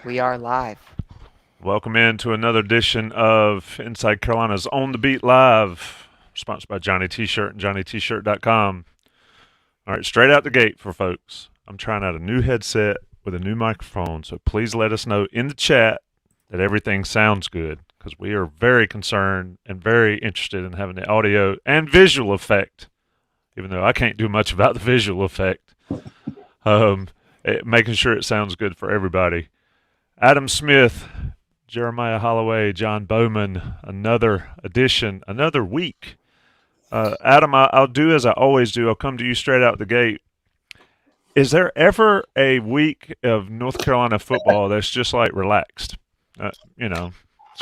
We are live. Welcome in to another edition of Inside Carolina's On the Beat Live, sponsored by Johnny T-Shirt and JohnnyT-Shirt.com. All right, straight out the gate for folks. I'm trying out a new headset with a new microphone, so please let us know in the chat that everything sounds good because we are very concerned and very interested in having the audio and visual effect, even though I can't do much about the visual effect, making sure it sounds good for everybody. Adam Smith, Jeremiah Holloway, John Bowman, another edition, another week. Adam, I'll do as I always do. I'll come to you straight out the gate. Is there ever a week of North Carolina football that's just like relaxed? It's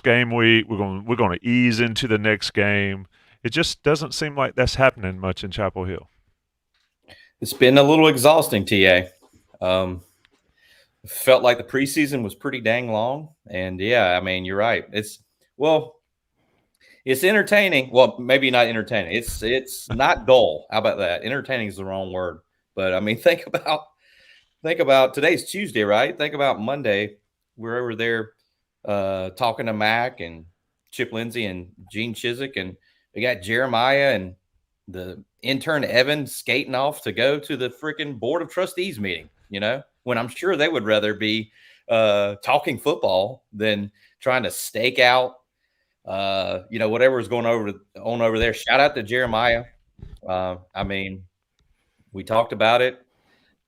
game week. We're going to ease into the next game. It just doesn't seem like that's happening much in Chapel Hill. It's been a little exhausting, TA. Felt like the preseason was pretty dang long, and yeah, I mean, you're right. It's entertaining. Well, maybe not entertaining. It's not dull. How about that? Entertaining is the wrong word, but I mean, think about today's Tuesday, right? Think about Monday. We're over there talking to Mac and Chip Lindsey and Gene Chiswick, and we got Jeremiah and the intern Evan skating off to go to the freaking Board of Trustees meeting, when I'm sure they would rather be talking football than trying to stake out, whatever is going on over there. Shout out to Jeremiah. I mean, we talked about it.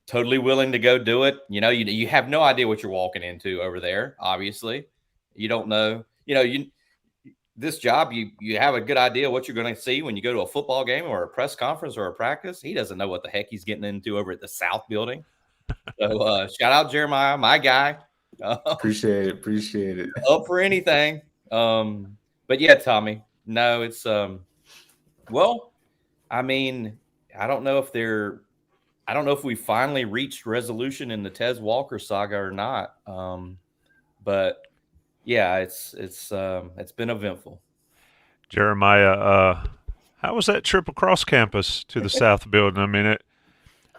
Totally willing to go do it. You have no idea what you're walking into over there. Obviously, you don't know. This job, you have a good idea what you're going to see when you go to a football game or a press conference or a practice. He doesn't know what the heck he's getting into over at the South Building. So shout out Jeremiah, my guy. Appreciate it. Up for anything. But yeah, Tommy, no, it's well, I mean, I don't know if we finally reached resolution in the Tez Walker saga or not. But yeah, it's been eventful. Jeremiah, how was that trip across campus to the South Building? I mean,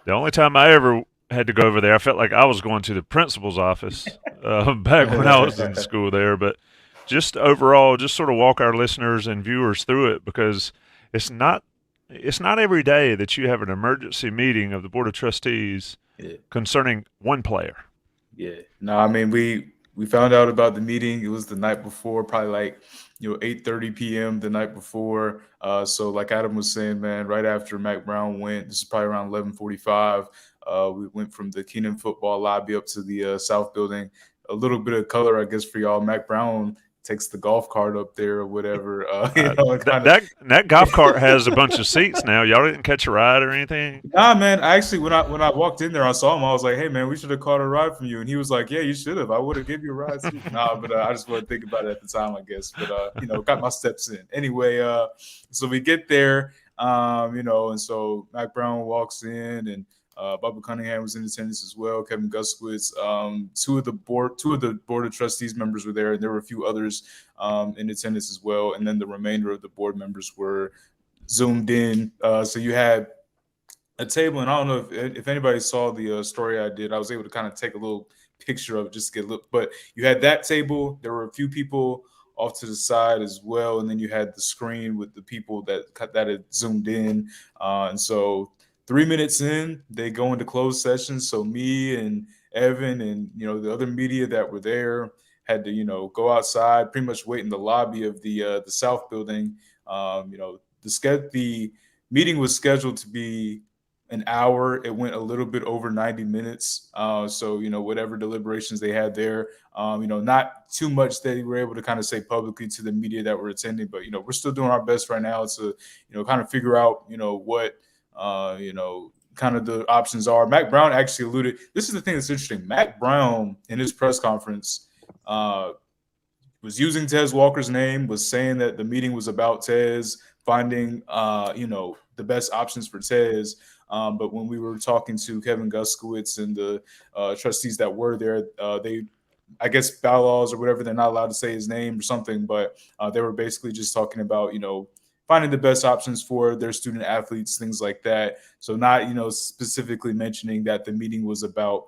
the only time I ever had to go over there, I felt like I was going to the principal's office back when I was in school there. But just overall, just sort of walk our listeners and viewers through it, because it's not every day that you have an emergency meeting of the Board of Trustees concerning one player. Yeah. No, I mean, we found out about the meeting. It was the night before, probably like 8:30 p.m. the night before. So like Adam was saying, man, right after Mac Brown went, this is probably around 11:45. We went from the UNC Football lobby up to the South Building. A little bit of color, I guess, for y'all. Mac Brown takes the golf cart up there or whatever. That golf cart has a bunch of seats now. Y'all didn't catch a ride or anything? Nah, man. Actually, when I walked in there, I saw him. I was like, "Hey, man, we should have caught a ride from you." And he was like, "Yeah, you should have. I would have given you a ride too." Nah, but I just want to think about it at the time, I guess. But got my steps in anyway. So we get there, and so Mac Brown walks in, and Bubba Cunningham was in attendance as well. Kevin Guskowitz, two of the board of trustees members were there, and there were a few others in attendance as well. And then the remainder of the board members were zoomed in. So you had a table, and I don't know if anybody saw the story I did. I was able to kind of take a little picture of it just to get a look. But you had that table. There were a few people off to the side as well, and then you had the screen with the people that had zoomed in, and so 3 minutes in, they go into closed session. So me and Evan and the other media that were there had to go outside, pretty much wait in the lobby of the South Building. The meeting was scheduled to be an hour. It went a little bit over 90 minutes. So whatever deliberations they had there, not too much that we were able to kind of say publicly to the media that were attending. But we're still doing our best right now to kind of figure out what kind of the options are. Mac Brown actually alluded. This is the thing that's interesting. Mac Brown in his press conference was using Tez Walker's name, was saying that the meeting was about Tez, finding the best options for Tez. But when we were talking to Kevin Guskowitz and the trustees that were there, they, I guess, bylaws or whatever, they're not allowed to say his name or something, but they were basically just talking about finding the best options for their student athletes, things like that. So not, specifically mentioning that the meeting was about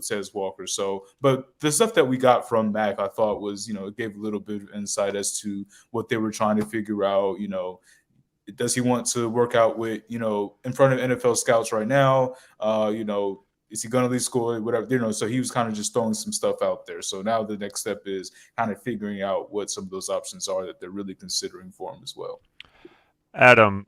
Tez Walker. So, but the stuff that we got from Mac, I thought was, it gave a little bit of insight as to what they were trying to figure out. Does he want to work out with, in front of NFL scouts right now? Is he going to leave school? Whatever, so he was kind of just throwing some stuff out there. So now the next step is kind of figuring out what some of those options are that they're really considering for him as well. Adam,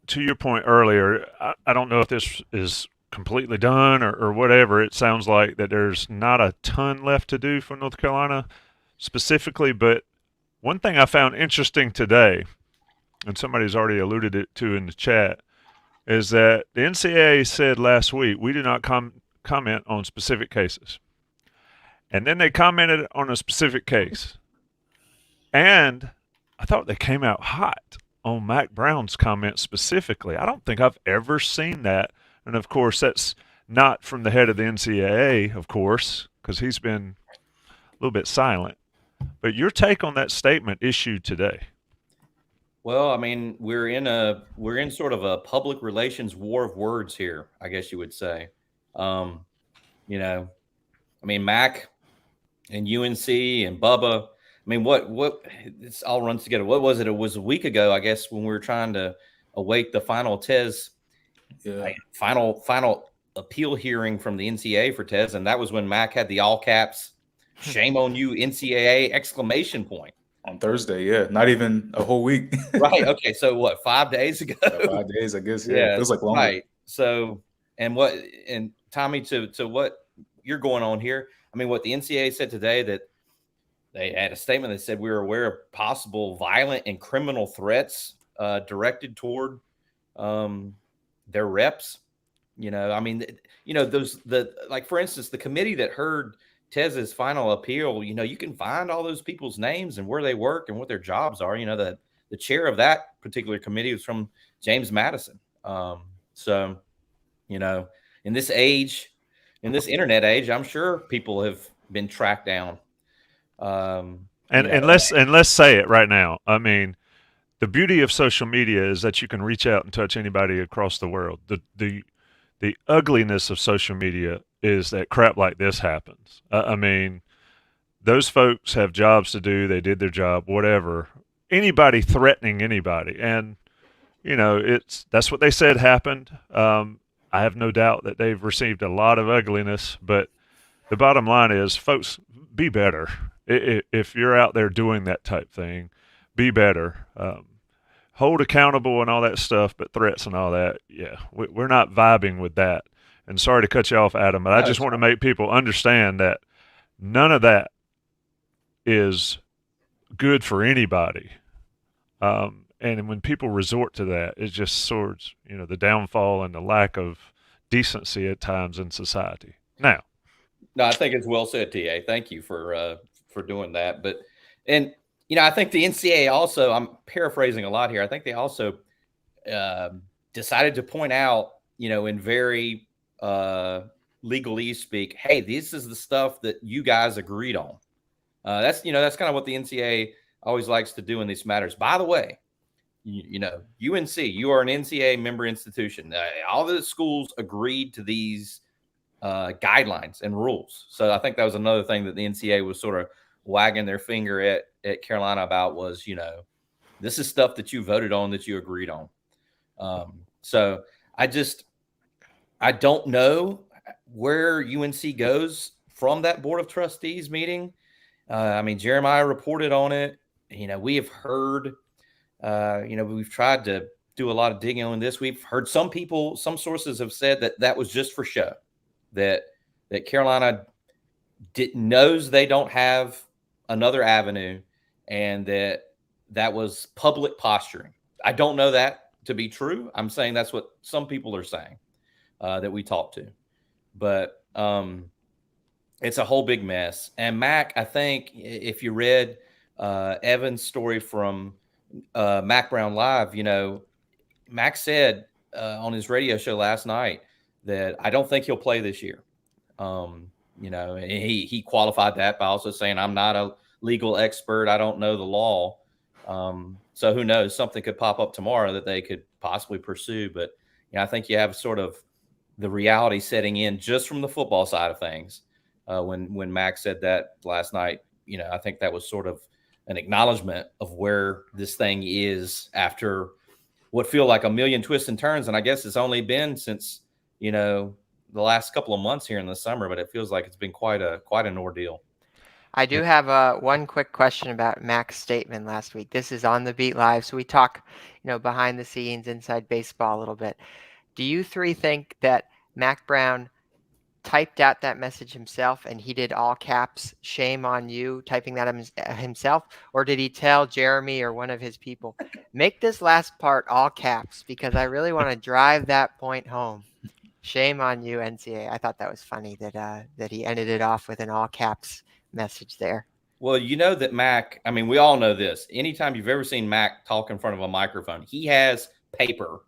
to your point earlier, I don't know if this is completely done or whatever. It sounds like that there's not a ton left to do for North Carolina specifically, but one thing I found interesting today, and somebody's already alluded it to in the chat, is that the NCAA said last week, we do not comment on specific cases. And then they commented on a specific case. And I thought they came out hot on Mack Brown's comment specifically. I don't think I've ever seen that. And, of course, that's not from the head of the NCAA, of course, because he's been a little bit silent. But your take on that statement issued today? Well, I mean, we're in sort of a public relations war of words here, I guess you would say. I mean, Mac and UNC and Bubba. I mean, what this all runs together. What was it? It was a week ago, I guess, when we were trying to await the final Tez, final appeal hearing from the NCAA for Tez, and that was when Mac had the all caps "Shame on you, NCAA!" exclamation point. On Thursday, yeah. Not even a whole week. Right. Okay. So what, 5 days ago? 5 days, I guess. Yeah. It feels like longer. Right. So, and Tommy, to what you're going on here, I mean, what the NCAA said today, that they had a statement that said we were aware of possible violent and criminal threats directed toward their reps. I mean, like, for instance, the committee that heard Tez's final appeal, you can find all those people's names and where they work and what their jobs are. The chair of that particular committee was from James Madison. So, in this age, in this internet age, I'm sure people have been tracked down. And let's say it right now. I mean, the beauty of social media is that you can reach out and touch anybody across the world. The ugliness of social media is that crap like this happens. I mean, those folks have jobs to do. They did their job, whatever. Anybody threatening anybody. And, that's what they said happened. I have no doubt that they've received a lot of ugliness, but the bottom line is, folks, be better. If you're out there doing that type thing, be better. Hold accountable and all that stuff, but threats and all that, yeah, we're not vibing with that. And sorry to cut you off, Adam, but I just want to make people understand that none of that is good for anybody. And when people resort to that, it just swords, the downfall and the lack of decency at times in society. Now, no, I think it's well said, TA. Thank you for doing that. But I think the NCAA also, I'm paraphrasing a lot here, I think they also decided to point out, in very legalese speak, hey, this is the stuff that you guys agreed on. That's kind of what the NCAA always likes to do in these matters. By the way, UNC, you are an NCAA member institution. All the schools agreed to these guidelines and rules. So I think that was another thing that the NCAA was sort of wagging their finger at Carolina about was, this is stuff that you voted on, that you agreed on. So I don't know where UNC goes from that Board of Trustees meeting. I mean, Jeremiah reported on it. We have heard, we've tried to do a lot of digging on this. We've heard some sources have said that was just for show, that Carolina knows they don't have another avenue, and that was public posturing. I don't know that to be true. I'm saying that's what some people are saying that we talked to, but it's a whole big mess. And Mac, I think if you read Evan's story from Mac Brown Live, Mac said on his radio show last night that I don't think he'll play this year. He qualified that by also saying, I'm not a legal expert. I don't know the law. So who knows, something could pop up tomorrow that they could possibly pursue. But I think you have sort of the reality setting in just from the football side of things. When Mac said that last night, I think that was sort of an acknowledgement of where this thing is after what feel like a million twists and turns. And I guess it's only been since, the last couple of months here in the summer, but it feels like it's been quite an ordeal. I do have one quick question about Mac's statement last week. This is on the Beat Live, so we talk, behind the scenes, inside baseball a little bit. Do you three think that Mac Brown typed out that message himself and he did all caps, shame on you, typing that himself? Or did he tell Jeremy or one of his people, make this last part all caps because I really want to drive that point home? Shame on you, NCAA. I thought that was funny that he ended it off with an all caps message there. Well, you know that Mac, I mean, we all know this. Anytime you've ever seen Mac talk in front of a microphone, he has paper,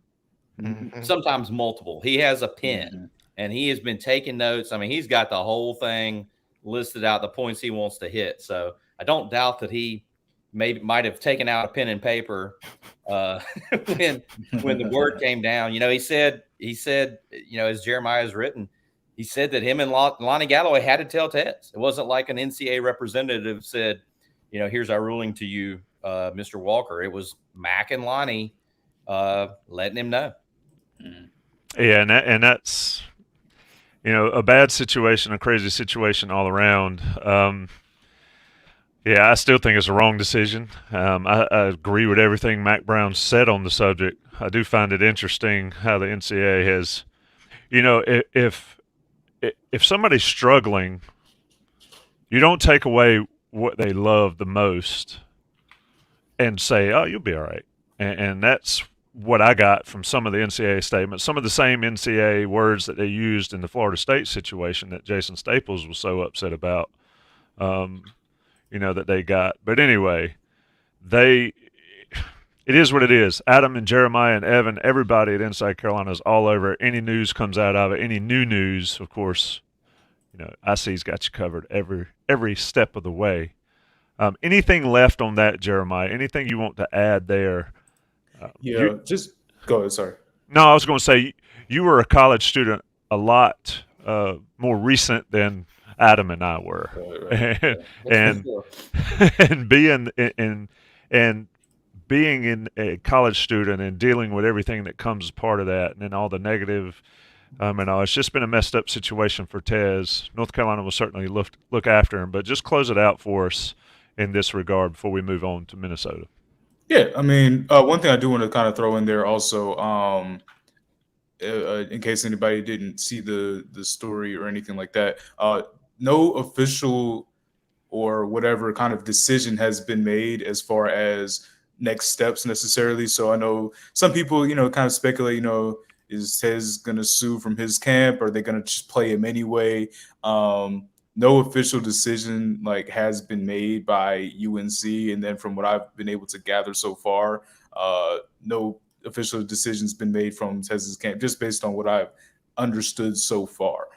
sometimes multiple. He has a pen, and he has been taking notes. I mean, he's got the whole thing listed out, the points he wants to hit. So I don't doubt that he might have taken out a pen and paper when the word came down. He said, as Jeremiah has written, he said that him and Lonnie Galloway had to tell Tez. It wasn't like an NCAA representative said, here's our ruling to you, Mr. Walker. It was Mac and Lonnie letting him know. Yeah, and that's a bad situation, a crazy situation all around. Yeah, I still think it's a wrong decision. I agree with everything Mac Brown said on the subject. I do find it interesting how the NCAA has, if somebody's struggling, you don't take away what they love the most and say, oh, you'll be all right. And that's what I got from some of the NCAA statements, some of the same NCAA words that they used in the Florida State situation that Jason Staples was so upset about, that they got. But anyway, it is what it is. Adam and Jeremiah and Evan, everybody at Inside Carolina is all over it. Any news comes out of it, any new news, of course, IC's got you covered every step of the way. Anything left on that, Jeremiah? Anything you want to add there? Just go ahead. Sorry. No, I was going to say you were a college student a lot more recent than Adam and I were, Right. and being in a college student and dealing with everything that comes as part of that, and then all the negative. It's just been a messed up situation for Tez. North Carolina will certainly look after him, but just close it out for us in this regard before we move on to Minnesota. Yeah, I mean, one thing I do want to kind of throw in there also, in case anybody didn't see the story or anything like that, no official or whatever kind of decision has been made as far as next steps necessarily. So I know some people, kind of speculate, is Tez going to sue from his camp? Or are they going to just play him anyway? No official decision has been made by UNC. And then from what I've been able to gather so far, no official decision's been made from Tez's camp, just based on what I've understood so far.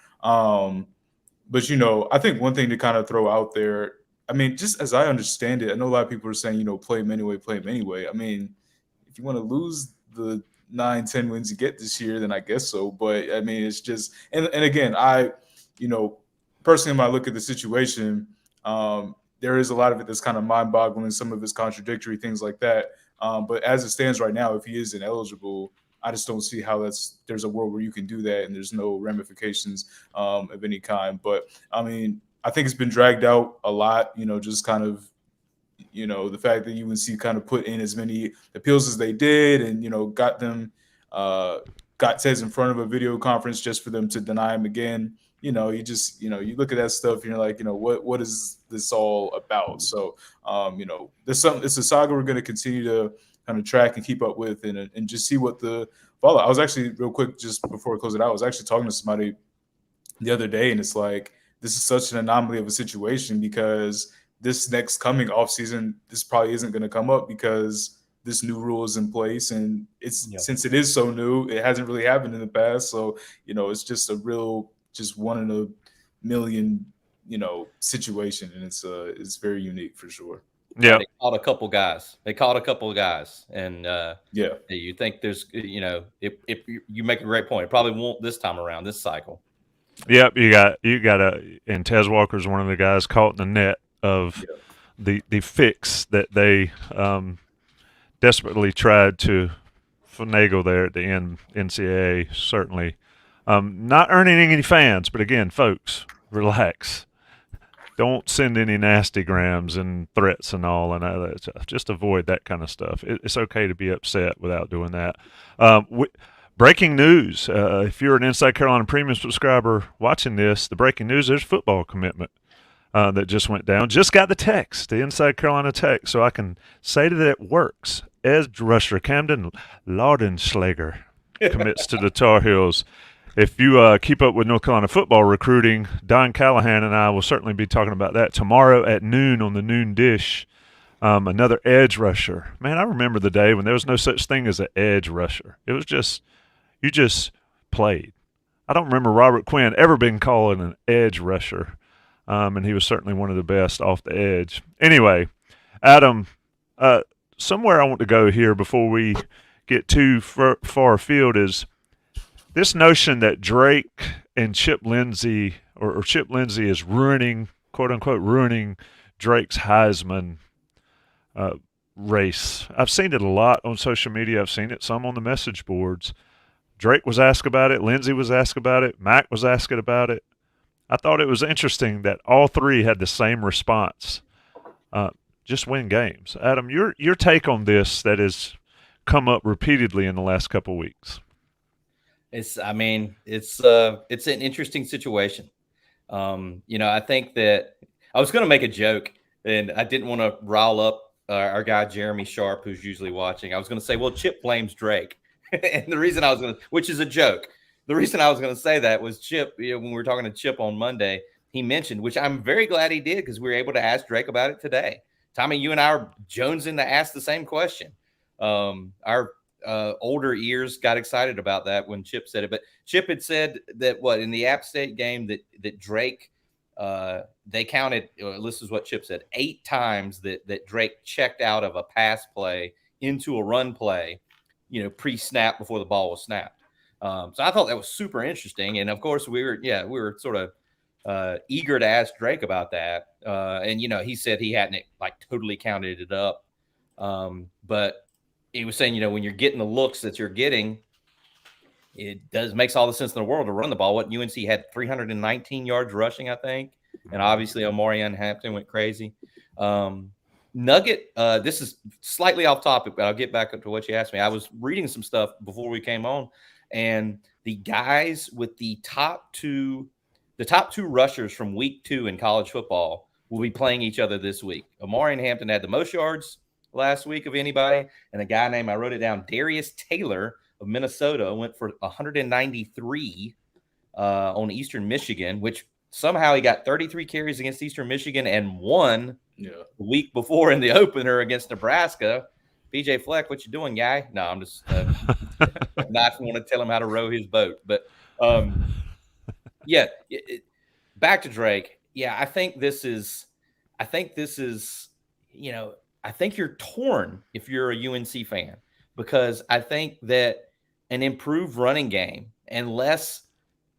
But, I think one thing to kind of throw out there, I mean, just as I understand it, I know a lot of people are saying, play him anyway. I mean, if you want to lose the 9-10 wins you get this year, then I guess so. But I mean, it's just, and again, personally, when I look at the situation, there is a lot of it that's kind of mind-boggling, some of it's contradictory, things like that. But as it stands right now, if he is ineligible, I just don't see how there's a world where you can do that and there's no ramifications of any kind. But I mean, I think it's been dragged out a lot, just kind of, the fact that UNC kind of put in as many appeals as they did and, got Tez in front of a video conference just for them to deny him again. You look at that stuff and you're like, what is this all about? So, it's a saga we're going to continue to kind of track and keep up with and just see what the follow. I was actually, real quick, just before I close it out, I was actually talking to somebody the other day, and it's like, this is such an anomaly of a situation because this next coming offseason, this probably isn't going to come up because this new rule is in place. And since it is so new, it hasn't really happened in the past. So, it's just a real, just one in a million, situation. And it's very unique for sure. Yeah. They caught a couple guys. And Yeah. you think there's, if you make a great point, it probably won't this time around, this cycle. Yep, and Tez Walker is one of the guys caught in the net of the fix that they desperately tried to finagle there at the end. NCAA certainly not earning any fans, but again, folks, relax. Don't send any nasty grams and threats and all and that stuff. Just avoid that kind of stuff. It's okay to be upset without doing that. Breaking news. If you're an Inside Carolina Premium subscriber watching this, the breaking news, there's football commitment that just went down. Just got the text, the Inside Carolina text, so I can say that it works. Edge rusher Camden Laudenschlager commits to the Tar Heels. If you keep up with North Carolina football recruiting, Don Callahan and I will certainly be talking about that tomorrow at noon on the Noon Dish. Another edge rusher. Man, I remember the day when there was no such thing as an edge rusher. It was just, you just played. I don't remember Robert Quinn ever being called an edge rusher, and he was certainly one of the best off the edge. Anyway, Adam, somewhere I want to go here before we get too far afield is this notion that Drake and Chip Lindsey, or Chip Lindsey is ruining, quote unquote, ruining Drake's Heisman race. I've seen it a lot on social media. I've seen it some on the message boards. Drake was asked about it. Lindsey was asked about it. Mac was asked about it. I thought it was interesting that all three had the same response. Just win games. Adam, your take on this that has come up repeatedly in the last couple of weeks. It's an interesting situation. I think that I was going to make a joke, and I didn't want to rile up our guy Jeremy Sharp, who's usually watching. I was going to say, well, Chip blames Drake, and the reason which is a joke. The reason I was going to say that was Chip. When we were talking to Chip on Monday, he mentioned, which I'm very glad he did because we were able to ask Drake about it today. Tommy, you and I are jonesing to ask the same question. Our older ears got excited about that when Chip said it, but Chip had said that in the App State game that Drake, they counted, this is what Chip said, 8 times that Drake checked out of a pass play into a run play, pre-snap before the ball was snapped. So I thought that was super interesting. And of course we were sort of eager to ask Drake about that. And he said he hadn't totally counted it up. But he was saying, when you're getting the looks that you're getting, it makes all the sense in the world to run the ball. UNC had 319 yards rushing, I think. And obviously Omarion Hampton went crazy. Nugget, this is slightly off topic, but I'll get back up to what you asked me. I was reading some stuff before we came on, and the guys with the top two rushers from week 2 in college football will be playing each other this week. Omarion Hampton had the most yards last week of anybody, and a guy named, I wrote it down, Darius Taylor of Minnesota went for 193 on Eastern Michigan, which somehow he got 33 carries against Eastern Michigan and won the week before in the opener against Nebraska. BJ Fleck, what you doing, guy? No, I'm just not want to tell him how to row his boat. But back to Drake. Yeah, I think you're torn if you're a UNC fan, because I think that an improved running game and less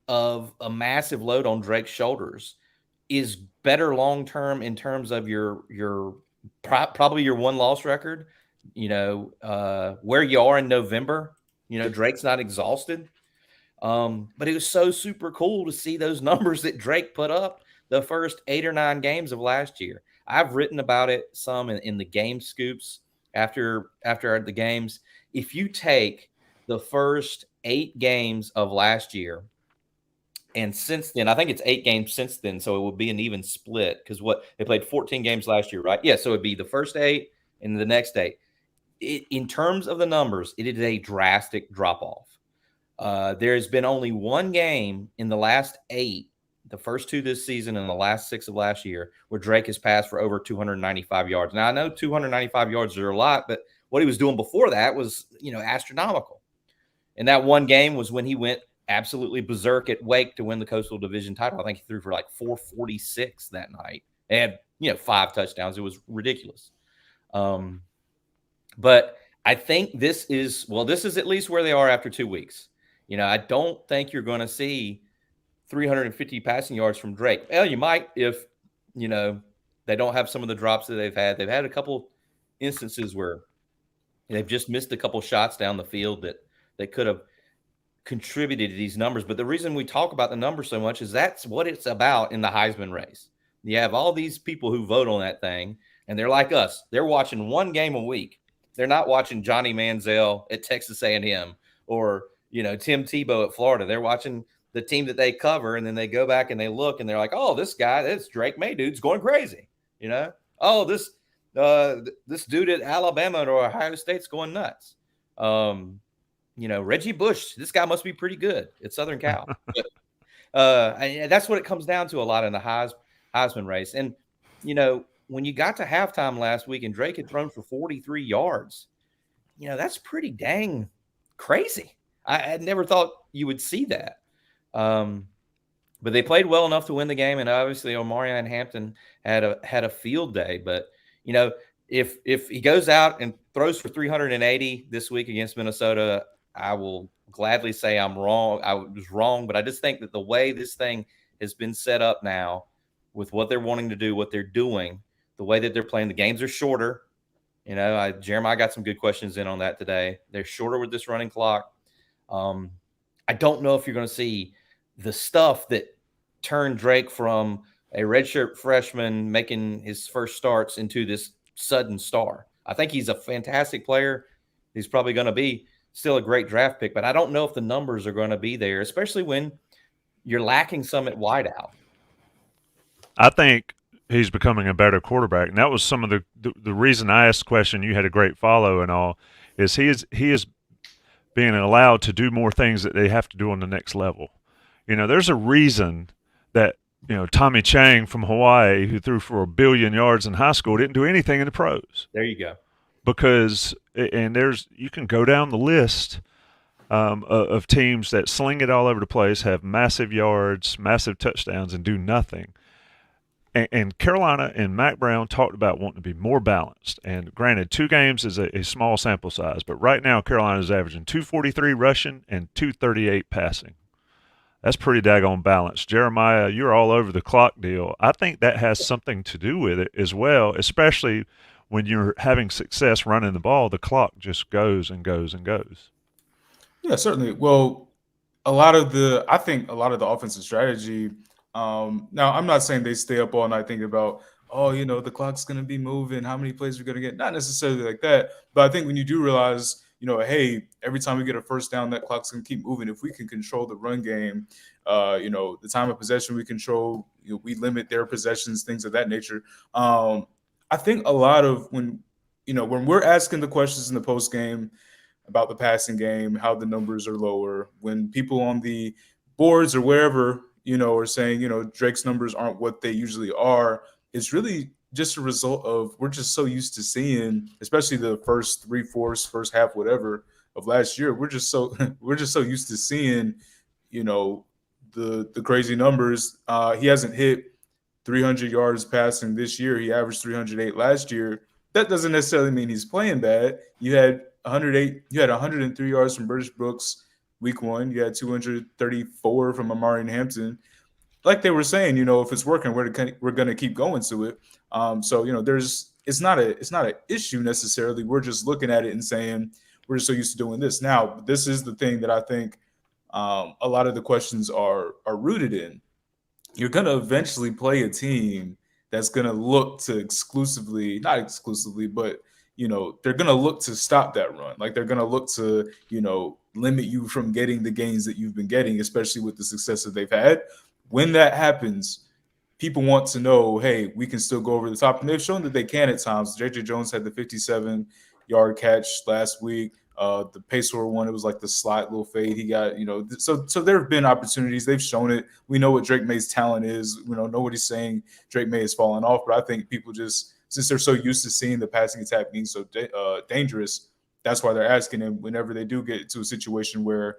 of a massive load on Drake's shoulders is better long-term in terms of your probably your one-loss record, where you are in November. Drake's not exhausted. But it was so super cool to see those numbers that Drake put up the first 8 or 9 games of last year. I've written about it some in the game scoops after the games. If you take the first 8 games of last year, and since then, I think it's 8 games since then, so it would be an even split because they played 14 games last year, right? Yeah, so it'd be the first 8 and the next 8. In terms of the numbers, it is a drastic drop-off. There's been only 1 game in the last 8, the first 2 this season and the last 6 of last year, where Drake has passed for over 295 yards. Now, I know 295 yards are a lot, but what he was doing before that was, astronomical. And that 1 game was when he went absolutely berserk at Wake to win the Coastal Division title. I think he threw for 446 that night. They had, 5 touchdowns. It was ridiculous. But I think this is at least where they are after 2 weeks. I don't think you're going to see 350 passing yards from Drake. Well, you might if, they don't have some of the drops that they've had. They've had a couple instances where they've just missed a couple shots down the field that could have contributed to these numbers. But the reason we talk about the numbers so much is that's what it's about in the Heisman race. You have all these people who vote on that thing, and they're like us. They're watching one game a week. They're not watching Johnny Manziel at Texas A&M or, Tim Tebow at Florida. They're watching the team that they cover, and then they go back and they look, and they're like, oh, this guy, this Drake Maye dude's going crazy. Oh, this dude at Alabama or Ohio State's going nuts. Reggie Bush, this guy must be pretty good at Southern Cal. But, that's what it comes down to a lot in the Heisman race. And, when you got to halftime last week and Drake had thrown for 43 yards, that's pretty dang crazy. I never thought you would see that. But they played well enough to win the game, and obviously Omarion Hampton had a field day. But if he goes out and throws for 380 this week against Minnesota, I will gladly say I'm wrong. I was wrong, but I just think that the way this thing has been set up now, with what they're wanting to do, what they're doing, the way that they're playing, the games are shorter. Jeremiah got some good questions in on that today. They're shorter with this running clock. I don't know if you're going to see the stuff that turned Drake from a redshirt freshman making his first starts into this sudden star. I think he's a fantastic player. He's probably going to be still a great draft pick, but I don't know if the numbers are going to be there, especially when you're lacking some at wideout. I think he's becoming a better quarterback, and that was some of the reason I asked the question. You had a great follow and all. Is he is being allowed to do more things that they have to do on the next level. There's a reason that Tommy Chang from Hawaii, who threw for 1 billion yards in high school, didn't do anything in the pros. There you go. Because you can go down the list of teams that sling it all over the place, have massive yards, massive touchdowns, and do nothing. And Carolina and Mac Brown talked about wanting to be more balanced. And granted, 2 games is a small sample size, but right now Carolina is averaging 243 rushing and 238 passing. That's pretty daggone balanced. Jeremiah, you're all over the clock deal. I think that has something to do with it as well, especially when you're having success running the ball. The clock just goes and goes and goes. Yeah, certainly. Well, I think a lot of the offensive strategy. Now, I'm not saying they stay up all night thinking about, the clock's going to be moving, how many plays we're going to get. Not necessarily like that. But I think when you do realize, hey, every time we get a first down, that clock's going to keep moving. If we can control the run game, the time of possession we control, we limit their possessions, things of that nature. I think a lot of when we're asking the questions in the post game about the passing game, how the numbers are lower, when people on the boards or wherever, are saying, Drake's numbers aren't what they usually are, it's really just a result of we're just so used to seeing, especially the first 3/4, first half, whatever of last year. We're just so used to seeing, the crazy numbers. He hasn't hit 300 yards passing this year. He averaged 308 last year. That doesn't necessarily mean he's playing bad. You had 103 yards from British Brooks week 1. You had 234 from Omarion Hampton. Like they were saying, if it's working, we're going to keep going to it. It's not an issue necessarily. We're just looking at it and saying we're just so used to doing this. Now, this is the thing that I think a lot of the questions are rooted in. You're going to eventually play a team that's going to look to not exclusively, but they're going to look to stop that run. Like they're going to look to, limit you from getting the gains that you've been getting, especially with the success that they've had. When that happens, people want to know, hey, we can still go over the top. And they've shown that they can at times. J.J. Jones had the 57-yard catch last week. The Pacor one, it was like the slide little fade he got, so there have been opportunities. They've shown it. We know what Drake Maye's talent is. Nobody's saying Drake Maye is falling off, but I think people just, since they're so used to seeing the passing attack being so dangerous, that's why they're asking him whenever they do get to a situation where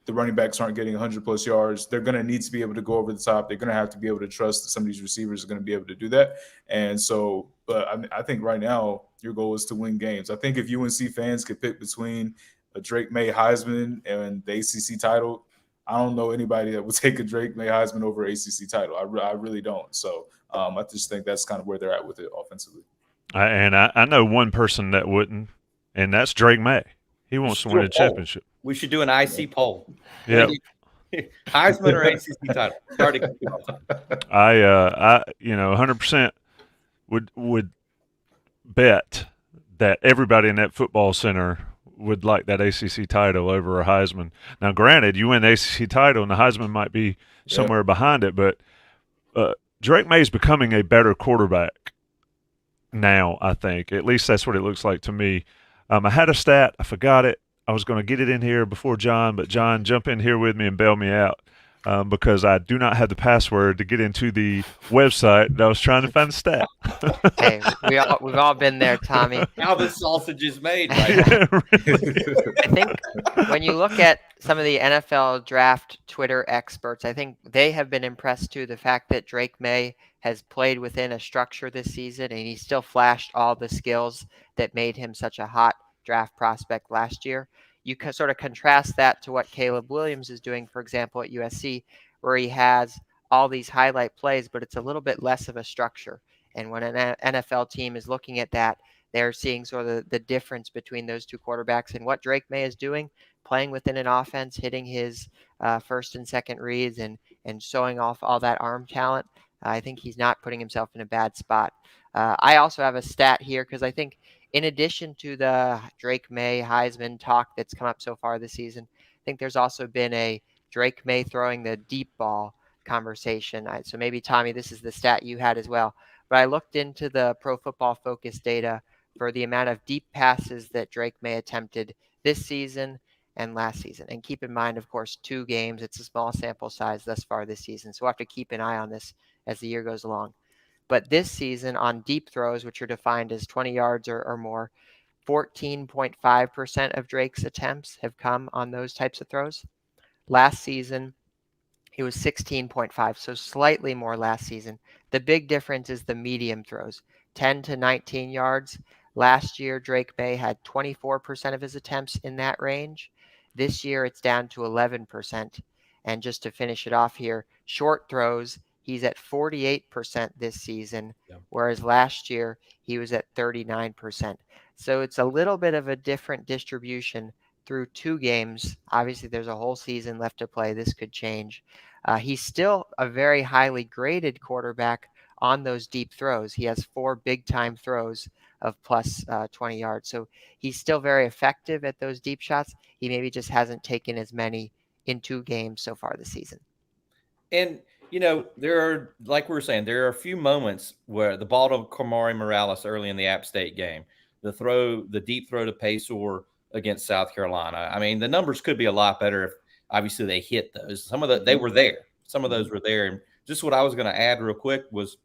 the running backs aren't getting 100+ yards. They're going to need to be able to go over the top. They're going to have to be able to trust that some of these receivers are going to be able to do that. And so, I think right now your goal is to win games. I think if UNC fans could pick between a Drake Maye Heisman and the ACC title, I don't know anybody that would take a Drake Maye Heisman over ACC title. I really don't. So I just think that's kind of where they're at with it offensively. I know one person that wouldn't, and that's Drake Maye. He wants to win a championship. We should do an IC poll. Yeah. Heisman or ACC title? I 100% would bet that everybody in that football center would like that ACC title over a Heisman. Now, granted, you win the ACC title and the Heisman might be somewhere behind it, but Drake Maye is becoming a better quarterback now, I think. At least that's what it looks like to me. I had a stat. I forgot it. I was going to get it in here before John, but John, jump in here with me and bail me out because I do not have the password to get into the website that I was trying to find the stat. Hey, we've all been there, Tommy. How the sausage is made right now. I think when you look at some of the NFL draft Twitter experts, I think they have been impressed too. The fact that Drake Maye has played within a structure this season and he still flashed all the skills that made him such a hot draft prospect last year. You can sort of contrast that to what Caleb Williams is doing, for example, at USC, where he has all these highlight plays, but it's a little bit less of a structure. And when an NFL team is looking at that, they're seeing sort of the difference between those two quarterbacks and what Drake Maye is doing, playing within an offense, hitting his first and second reads and showing off all that arm talent. I think he's not putting himself in a bad spot. I also have a stat here because I think in addition to the Drake Maye Heisman talk that's come up so far this season, I think there's also been a Drake Maye throwing the deep ball conversation. So maybe, Tommy, this is the stat you had as well. But I looked into the Pro Football Focus data for the amount of deep passes that Drake Maye attempted this season and last season. And keep in mind, of course, 2 games. It's a small sample size thus far this season. So we'll have to keep an eye on this as the year goes along. But this season on deep throws, which are defined as 20 yards or more, 14.5% of Drake's attempts have come on those types of throws. Last season, it was 16.5, so slightly more last season. The big difference is the medium throws, 10 to 19 yards. Last year, Drake Maye had 24% of his attempts in that range. This year, it's down to 11%. And just to finish it off here, short throws, he's at 48% this season, whereas last year he was at 39%. So it's a little bit of a different distribution through 2 games. Obviously, there's a whole season left to play. This could change. He's still a very highly graded quarterback on those deep throws. He has 4 big-time throws of plus 20 yards. So he's still very effective at those deep shots. He maybe just hasn't taken as many in 2 games so far this season. And there are, like we were saying, there are a few moments where the ball to Kamari Morales early in the App State game, the deep throw to Paysor against South Carolina. I mean, the numbers could be a lot better if obviously they hit those. They were there. Some of those were there. And just what I was going to add real quick was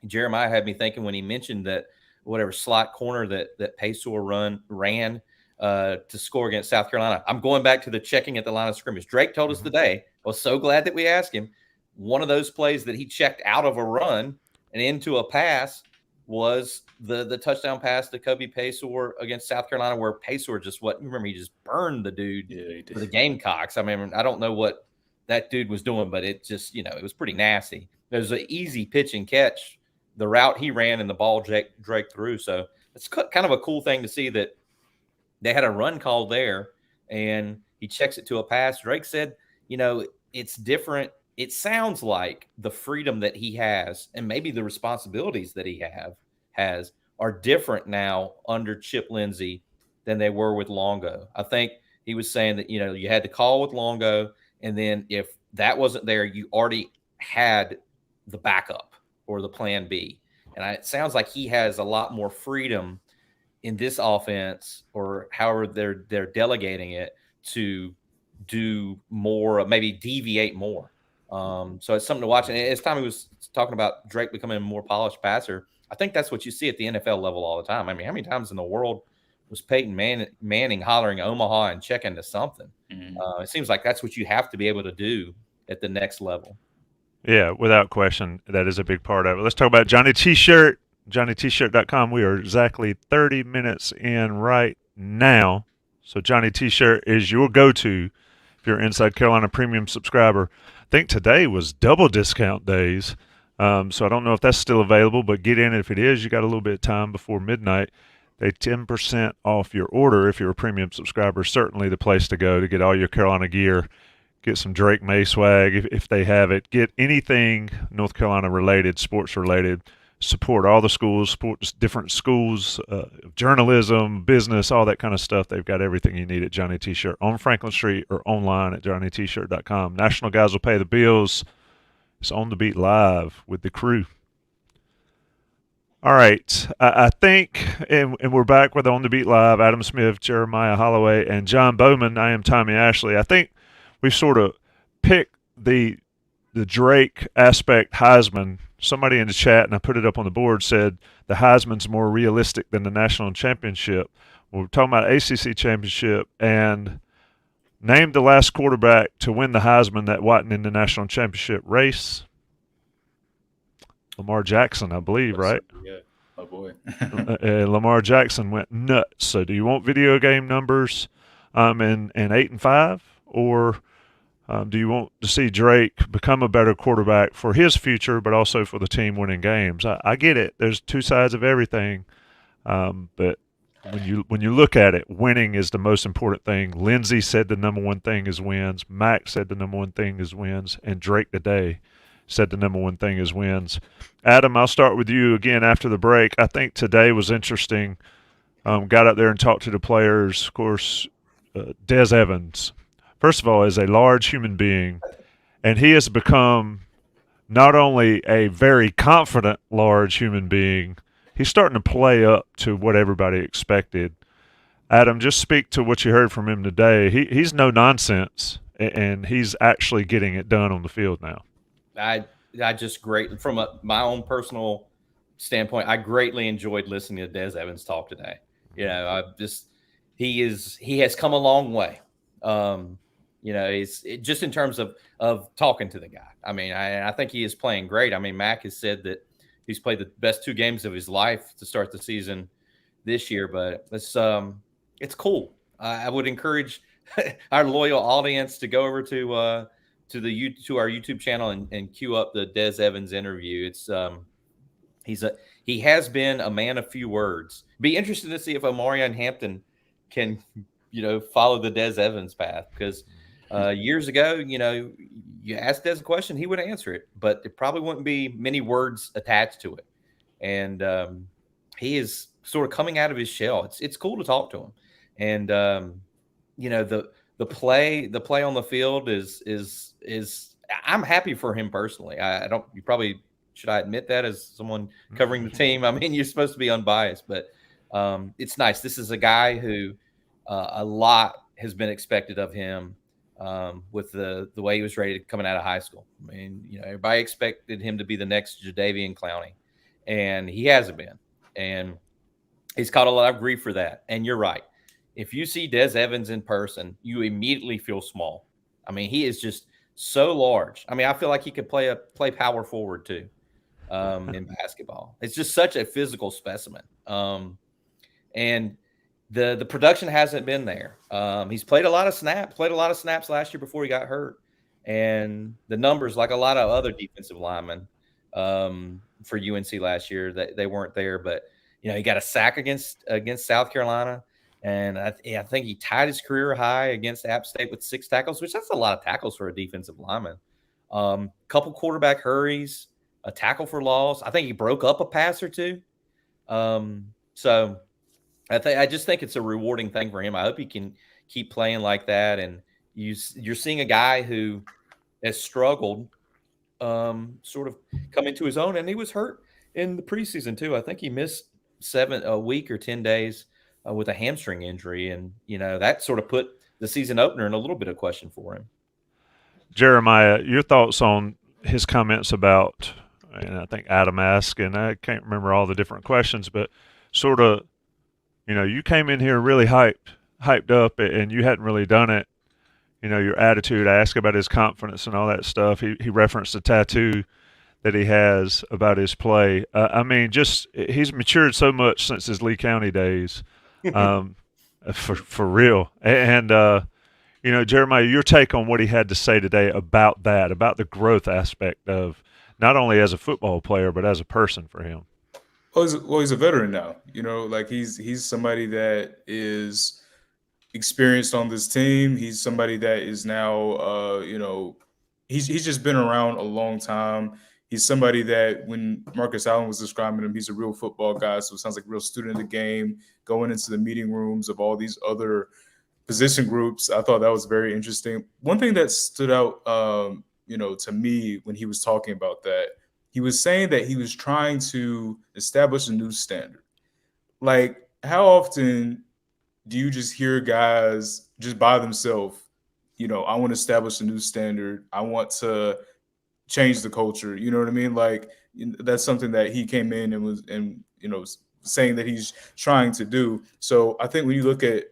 Jeremiah had me thinking when he mentioned that whatever slot corner that Paysor ran to score against South Carolina. I'm going back to the checking at the line of scrimmage. Drake told us today. I was so glad that we asked him. One of those plays that he checked out of a run and into a pass was the touchdown pass to Kobe Paysor against South Carolina, where Paysor just remember, he just burned the dude for the Gamecocks. I mean, I don't know what that dude was doing, but it just, it was pretty nasty. It was an easy pitch and catch, the route he ran and the ball Drake threw. So it's kind of a cool thing to see that they had a run call there and he checks it to a pass. Drake said, it's different. It sounds like the freedom that he has and maybe the responsibilities that he has are different now under Chip Lindsey than they were with Longo. I think he was saying that, you had to call with Longo, and then if that wasn't there, you already had the backup or the plan B. And it sounds like he has a lot more freedom in this offense, or however they're delegating it, to do more, maybe deviate more. So it's something to watch. And as Tommy was talking about Drake becoming a more polished passer, I think that's what you see at the NFL level all the time. I mean, how many times in the world was Peyton Manning hollering Omaha and checking to something. Mm-hmm. It seems like that's what you have to be able to do at the next level. Yeah, without question, that is a big part of it. Let's talk about Johnny T-Shirt, JohnnyT-Shirt.com. We are exactly 30 minutes in right now. So Johnny T-Shirt is your go-to if you're an Inside Carolina Premium subscriber. I think today was double discount days. So I don't know if that's still available, but get in. If it is, you got a little bit of time before midnight. They 10% off your order if you're a premium subscriber. Certainly the place to go to get all your Carolina gear. Get some Drake Maye swag if they have it. Get anything North Carolina related, sports related. Support all the schools, support different schools, journalism, business, all that kind of stuff. They've got everything you need at Johnny T-Shirt on Franklin Street or online at JohnnyT-Shirt.com. National guys will pay the bills. It's On the Beat Live with the crew. All right, I think, and we're back with On the Beat Live, Adam Smith, Jeremiah Holloway, and John Bowman. I am Tommy Ashley. I think we've sort of picked the Drake aspect Heisman. Somebody in the chat, and I put it up on the board, said the Heisman's more realistic than the national championship. We're talking about ACC championship, and named the last quarterback to win the Heisman that wasn't in the national championship race. Lamar Jackson, I believe, right? Yeah, oh boy. Lamar Jackson went nuts. So do you want video game numbers in 8 and 5, or do you want to see Drake become a better quarterback for his future, but also for the team winning games? I get it. There's two sides of everything, but when you look at it, winning is the most important thing. Lindsey said the number one thing is wins. Mac said the number one thing is wins, and Drake today said the number one thing is wins. Adam, I'll start with you again after the break. I think today was interesting. Got out there and talked to the players. Of course, Dez Evans, first of all, is a large human being, and he has become not only a very confident large human being, he's starting to play up to what everybody expected. Adam, just speak to what you heard from him today. He's no nonsense, and he's actually getting it done on the field now. I just from my own personal standpoint, I greatly enjoyed listening to Dez Evans talk today. You know, he has come a long way. You know, just in terms of talking to the guy. I mean, I think he is playing great. I mean, Mac has said that he's played the best 2 games of his life to start the season this year, but it's cool. I would encourage our loyal audience to go over to our YouTube channel and queue up the Dez Evans interview. It's he has been a man of few words. Be interested to see if Omarion Hampton can, follow the Dez Evans path, because years ago, you asked Dez a question, he would answer it, but there probably wouldn't be many words attached to it. And he is sort of coming out of his shell. It's cool to talk to him. And the play on the field is I'm happy for him personally. Should I admit that as someone covering the team? I mean, you're supposed to be unbiased, but it's nice. This is a guy who a lot has been expected of him with the way he was rated coming out of high school. I mean, everybody expected him to be the next Jadeveon Clowney, and he hasn't been. And he's caught a lot of grief for that. And you're right. If you see Dez Evans in person, you immediately feel small. I mean, he is just so large. I mean, I feel like he could play power forward too in basketball. It's just such a physical specimen. And the production hasn't been there. He's played a lot of snaps last year before he got hurt. And the numbers, like a lot of other defensive linemen for UNC last year, they weren't there. But, he got a sack against South Carolina. And I think he tied his career high against App State with 6 tackles, which that's a lot of tackles for a defensive lineman. Couple quarterback hurries, a tackle for loss. I think he broke up a pass or 2. So I just think it's a rewarding thing for him. I hope he can keep playing like that. And you're seeing a guy who has struggled, sort of come into his own, and he was hurt in the preseason too. I think he missed a week or 10 days with a hamstring injury. And, that sort of put the season opener in a little bit of question for him. Jeremiah, your thoughts on his comments about, and I think Adam asked, and I can't remember all the different questions, but sort of You came in here really hyped up, and you hadn't really done it. Your attitude. I asked about his confidence and all that stuff. He referenced the tattoo that he has about his play. I mean, just he's matured so much since his Lee County days, um, for real. And Jeremiah, your take on what he had to say today about that, about the growth aspect of not only as a football player but as a person for him. He's a veteran now. Like he's somebody that is experienced on this team. He's somebody that is now, he's just been around a long time. He's somebody that when Marcus Allen was describing him, he's a real football guy. So it sounds like a real student of the game, going into the meeting rooms of all these other position groups. I thought that was very interesting. One thing that stood out, to me when he was talking about that, he was saying that he was trying to establish a new standard. Like, how often do you just hear guys just by themselves, I want to establish a new standard. I want to change the culture. You know what I mean? Like, that's something that he came in and saying that he's trying to do. So I think when you look at,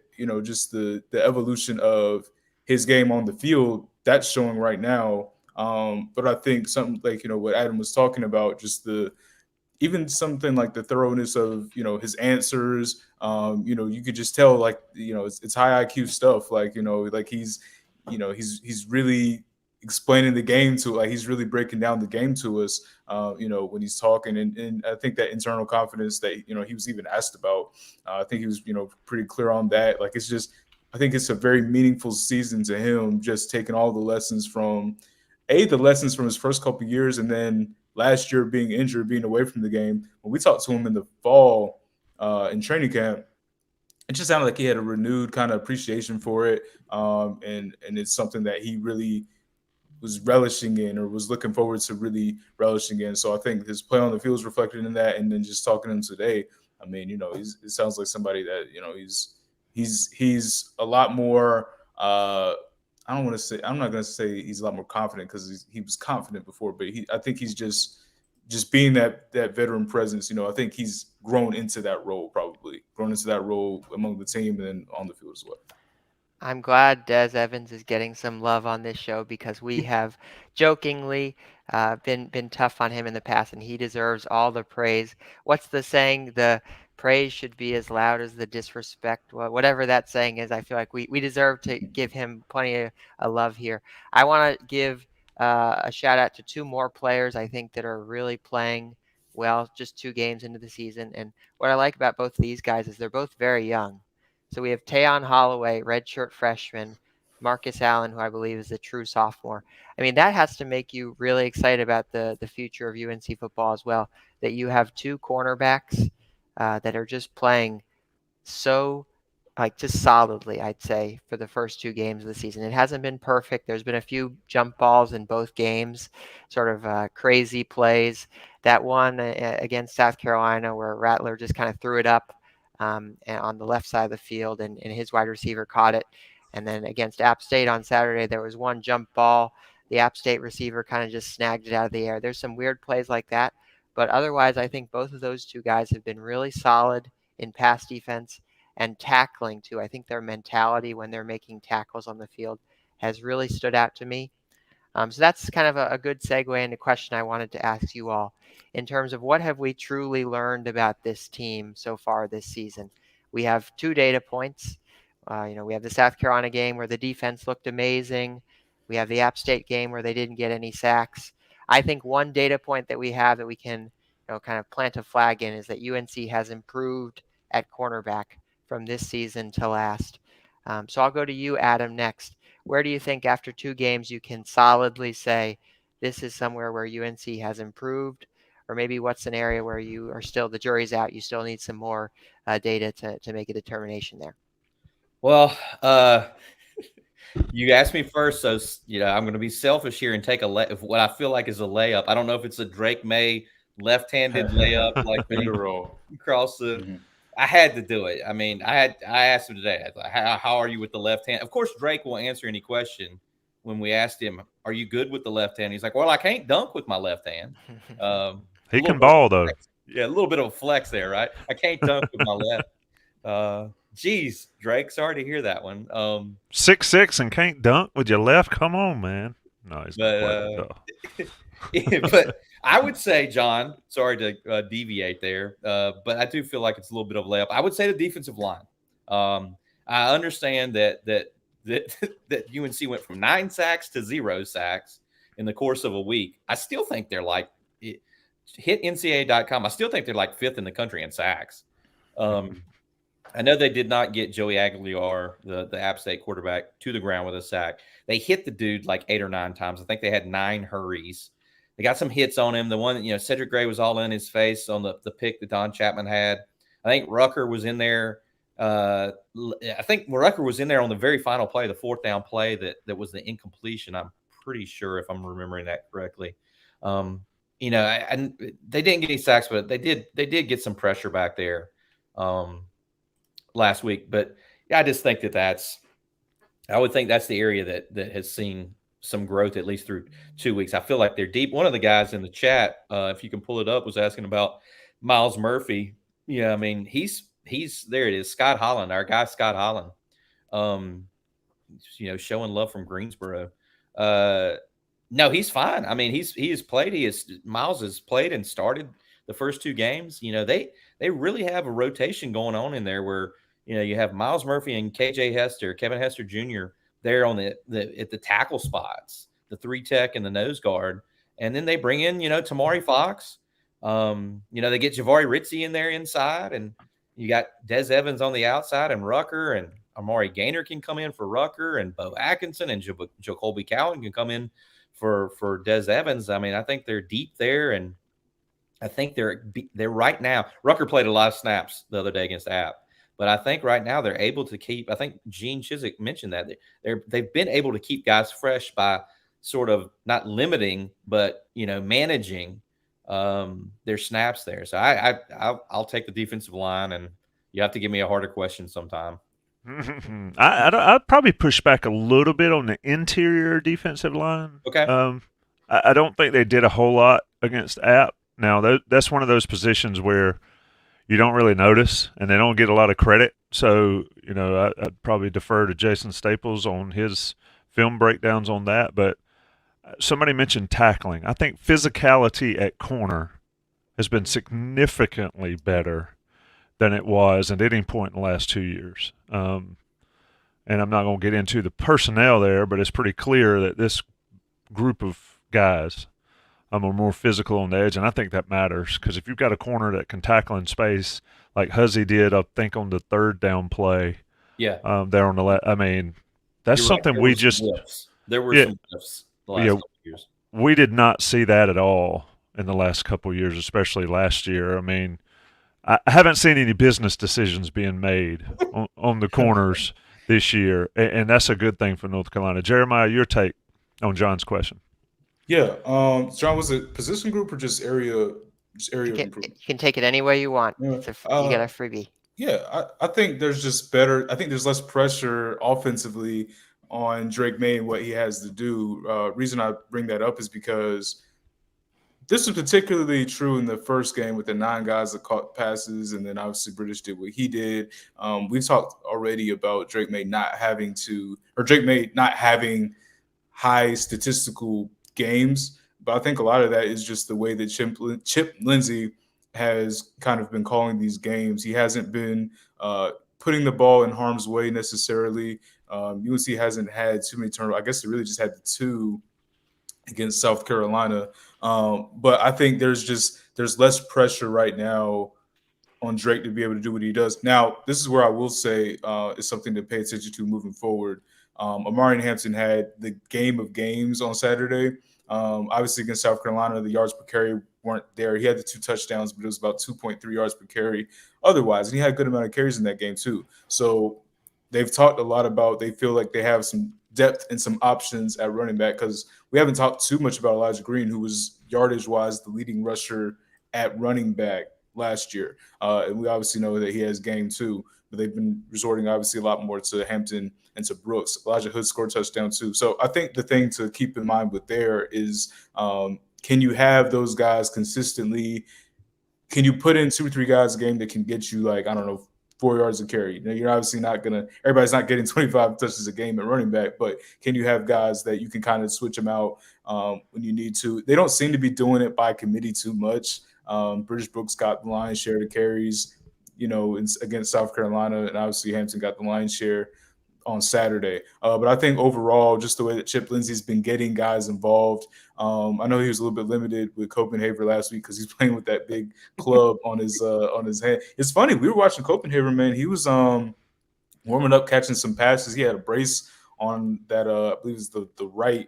just the evolution of his game on the field, that's showing right now. But I think something like, what Adam was talking about, just even something like the thoroughness of, his answers, you could just tell, like, it's high IQ stuff. Like, like he's really explaining the game to, like, he's really breaking down the game to us, when he's talking. And I think that internal confidence that, he was even asked about, I think he was, pretty clear on that. Like, I think it's a very meaningful season to him, just taking all the lessons from his first couple of years, and then last year being injured, being away from the game. When we talked to him in the fall in training camp, it just sounded like he had a renewed kind of appreciation for it, and it's something that he really was relishing in, or was looking forward to really relishing in. So I think his play on the field is reflected in that, and then just talking to him today, I mean, it sounds like somebody that he's a lot more. I'm not going to say he's a lot more confident, because he was confident before, but I think he's just being that veteran presence. I think he's grown into that role among the team and then on the field as well. I'm glad Dez Evans is getting some love on this show, because we have jokingly been tough on him in the past, and he deserves all the praise. What's the saying? The praise should be as loud as the disrespect. Well, whatever that saying is, I feel like we deserve to give him plenty of love here. I want to give a shout out to two more players I think that are really playing well, just 2 games into the season. And what I like about both of these guys is they're both very young. So we have Tayon Holloway, redshirt freshman, Marcus Allen, who I believe is a true sophomore. I mean, that has to make you really excited about the future of UNC football as well, that you have 2 cornerbacks that are just playing so, like, just solidly, I'd say, for the first 2 games of the season. It hasn't been perfect. There's been a few jump balls in both games, sort of crazy plays. That one against South Carolina where Rattler just kind of threw it up and on the left side of the field, and his wide receiver caught it. And then against App State on Saturday, there was one jump ball. The App State receiver kind of just snagged it out of the air. There's some weird plays like that. But otherwise, I think both of those 2 guys have been really solid in pass defense and tackling too. I think their mentality when they're making tackles on the field has really stood out to me. So that's kind of a good segue into a question I wanted to ask you all in terms of what have we truly learned about this team so far this season. We have 2 data points. We have the South Carolina game where the defense looked amazing. We have the App State game where they didn't get any sacks. I think one data point that we have that we can kind of plant a flag in is that UNC has improved at cornerback from this season to last. So I'll go to you, Adam, next. Where do you think after 2 games you can solidly say this is somewhere where UNC has improved? Or maybe what's an area where you are still, the jury's out, you still need some more data to make a determination there? Well, you asked me first, so I'm going to be selfish here and take what I feel like is a layup. I don't know if it's a Drake Maye left-handed layup, like across the. Mm-hmm. I had to do it. I mean, I asked him today, I was like, how are you with the left hand? Of course, Drake will answer any question when we asked him, are you good with the left hand? He's like, well, I can't dunk with my left hand. He can ball, though. Yeah, a little bit of a flex there, right? I can't dunk with my left. Geez, Drake, sorry to hear that one. 6'6" and can't dunk with your left. Come on, man. No, he's not playing. But I would say, John, sorry to deviate there, but I do feel like it's a little bit of a layup. I would say the defensive line. I understand that that UNC went from 9 sacks to 0 sacks in the course of a week. I still think they're like hit NCAA.com. I still think they're like 5th in the country in sacks. I know they did not get Joey Aguilar, the App State quarterback, to the ground with a sack. They hit the dude like 8 or 9 times. I think they had 9 hurries. They got some hits on him. The one, Cedric Gray was all in his face on the pick that Don Chapman had. I think Rucker was in there. I think Rucker was in there on the very final play, the 4th down play that was the incompletion. I'm pretty sure, if I'm remembering that correctly. And they didn't get any sacks, but they did get some pressure back there last week. But yeah, I just think I would think that's the area that has seen some growth at least through 2 weeks. I feel like they're deep. One of the guys in the chat, if you can pull it up, was asking about Miles Murphy. Yeah, I mean, he's there it is. Scott Holland, our guy Scott Holland, showing love from Greensboro. No, he's fine. I mean, Miles has played and started the first 2 games. They really have a rotation going on in there where, you have Miles Murphy and KJ Hester, Kevin Hester Jr. there on at the tackle spots, the 3 tech and the nose guard. And then they bring in, Tamari Fox. They get Javari Ritzy in there inside, and you got Dez Evans on the outside, and Rucker and Amari Gaynor can come in for Rucker, and Bo Atkinson and Jacoby Cowan can come in for Dez Evans. I mean, I think they're deep there, and I think they're right now. Rucker played a lot of snaps the other day against App, but I think right now they're able to keep. I think Gene Chizik mentioned that they've been able to keep guys fresh by sort of not limiting, but managing their snaps there. So I'll take the defensive line, and you have to give me a harder question sometime. I'd probably push back a little bit on the interior defensive line. Okay. I don't think they did a whole lot against App. Now, that's one of those positions where you don't really notice, and they don't get a lot of credit. So, I'd probably defer to Jason Staples on his film breakdowns on that. But somebody mentioned tackling. I think physicality at corner has been significantly better than it was at any point in the last 2 years. And I'm not going to get into the personnel there, but it's pretty clear that this group of guys are more physical on the edge, and I think that matters because if you've got a corner that can tackle in space like Huzzy did, I think on the 3rd down play, there on the left. I mean, that's something we just there were some whiffs the last couple years. We did not see that at all in the last couple of years, especially last year. I mean, I haven't seen any business decisions being made on the corners this year, and that's a good thing for North Carolina. Jeremiah, your take on John's question. Yeah, John, was it position group or just area improvement? You can take it any way you want. Yeah. You get a freebie. Yeah, I think there's just better. I think there's less pressure offensively on Drake Maye and what he has to do. Reason I bring that up is because this was particularly true in the first game with the 9 guys that caught passes, and then obviously British did what he did. We've talked already about Drake Maye not having high statistical games, but I think a lot of that is just the way that Chip Lindsey has kind of been calling these games. He hasn't been putting the ball in harm's way necessarily. UNC hasn't had too many turnovers. I guess they really just had the 2 against South Carolina. But I think there's less pressure right now on Drake to be able to do what he does. Now, this is where I will say is something to pay attention to moving forward. Amari Hampton had the game of games on Saturday. Obviously against South Carolina, the yards per carry weren't there. He had the 2 touchdowns, but it was about 2.3 yards per carry otherwise. And he had a good amount of carries in that game too. So they've talked a lot about they feel like they have some depth and some options at running back because we haven't talked too much about Elijah Green, who was yardage-wise the leading rusher at running back last year. And we obviously know that he has game too, but they've been resorting obviously a lot more to Hampton and to Brooks. Elijah Hood scored a touchdown too. So I think the thing to keep in mind with there is can you have those guys consistently? Can you put in 2 or 3 guys a game that can get you 5 4 yards a carry. You know, you're obviously not going to – everybody's not getting 25 touches a game at running back, but can you have guys that you can kind of switch them out when you need to? They don't seem to be doing it by committee too much. British Brooks got the lion's share of the carries, you know, against South Carolina, and obviously Hampton got the lion's share on Saturday. But I think overall, just the way that Chip Lindsey's been getting guys involved, I know he was a little bit limited with Copenhagen last week because he's playing with that big club on his hand. It's funny, we were watching Copenhagen, man. He was warming up, catching some passes. He had a brace on that, I believe it's the right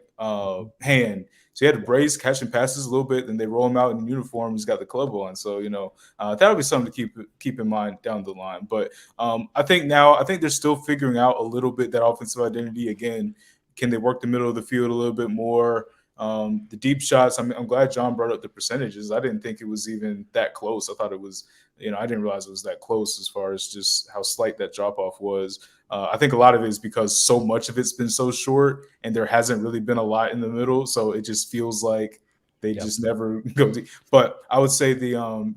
hand. So he had a brace, catching passes a little bit, then they roll him out in uniform. He's got the club on. So, you know, that'll be something to keep in mind down the line. But I think they're still figuring out a little bit that offensive identity. Again, can they work the middle of the field a little bit more? The deep shots, I'm glad John brought up the percentages. I didn't think it was even that close. I thought it was, you know, I didn't realize it was that close as far as just how slight that drop-off was. I think a lot of it is because so much of it's been so short and there hasn't really been a lot in the middle. So it just feels like they just never go deep. But I would say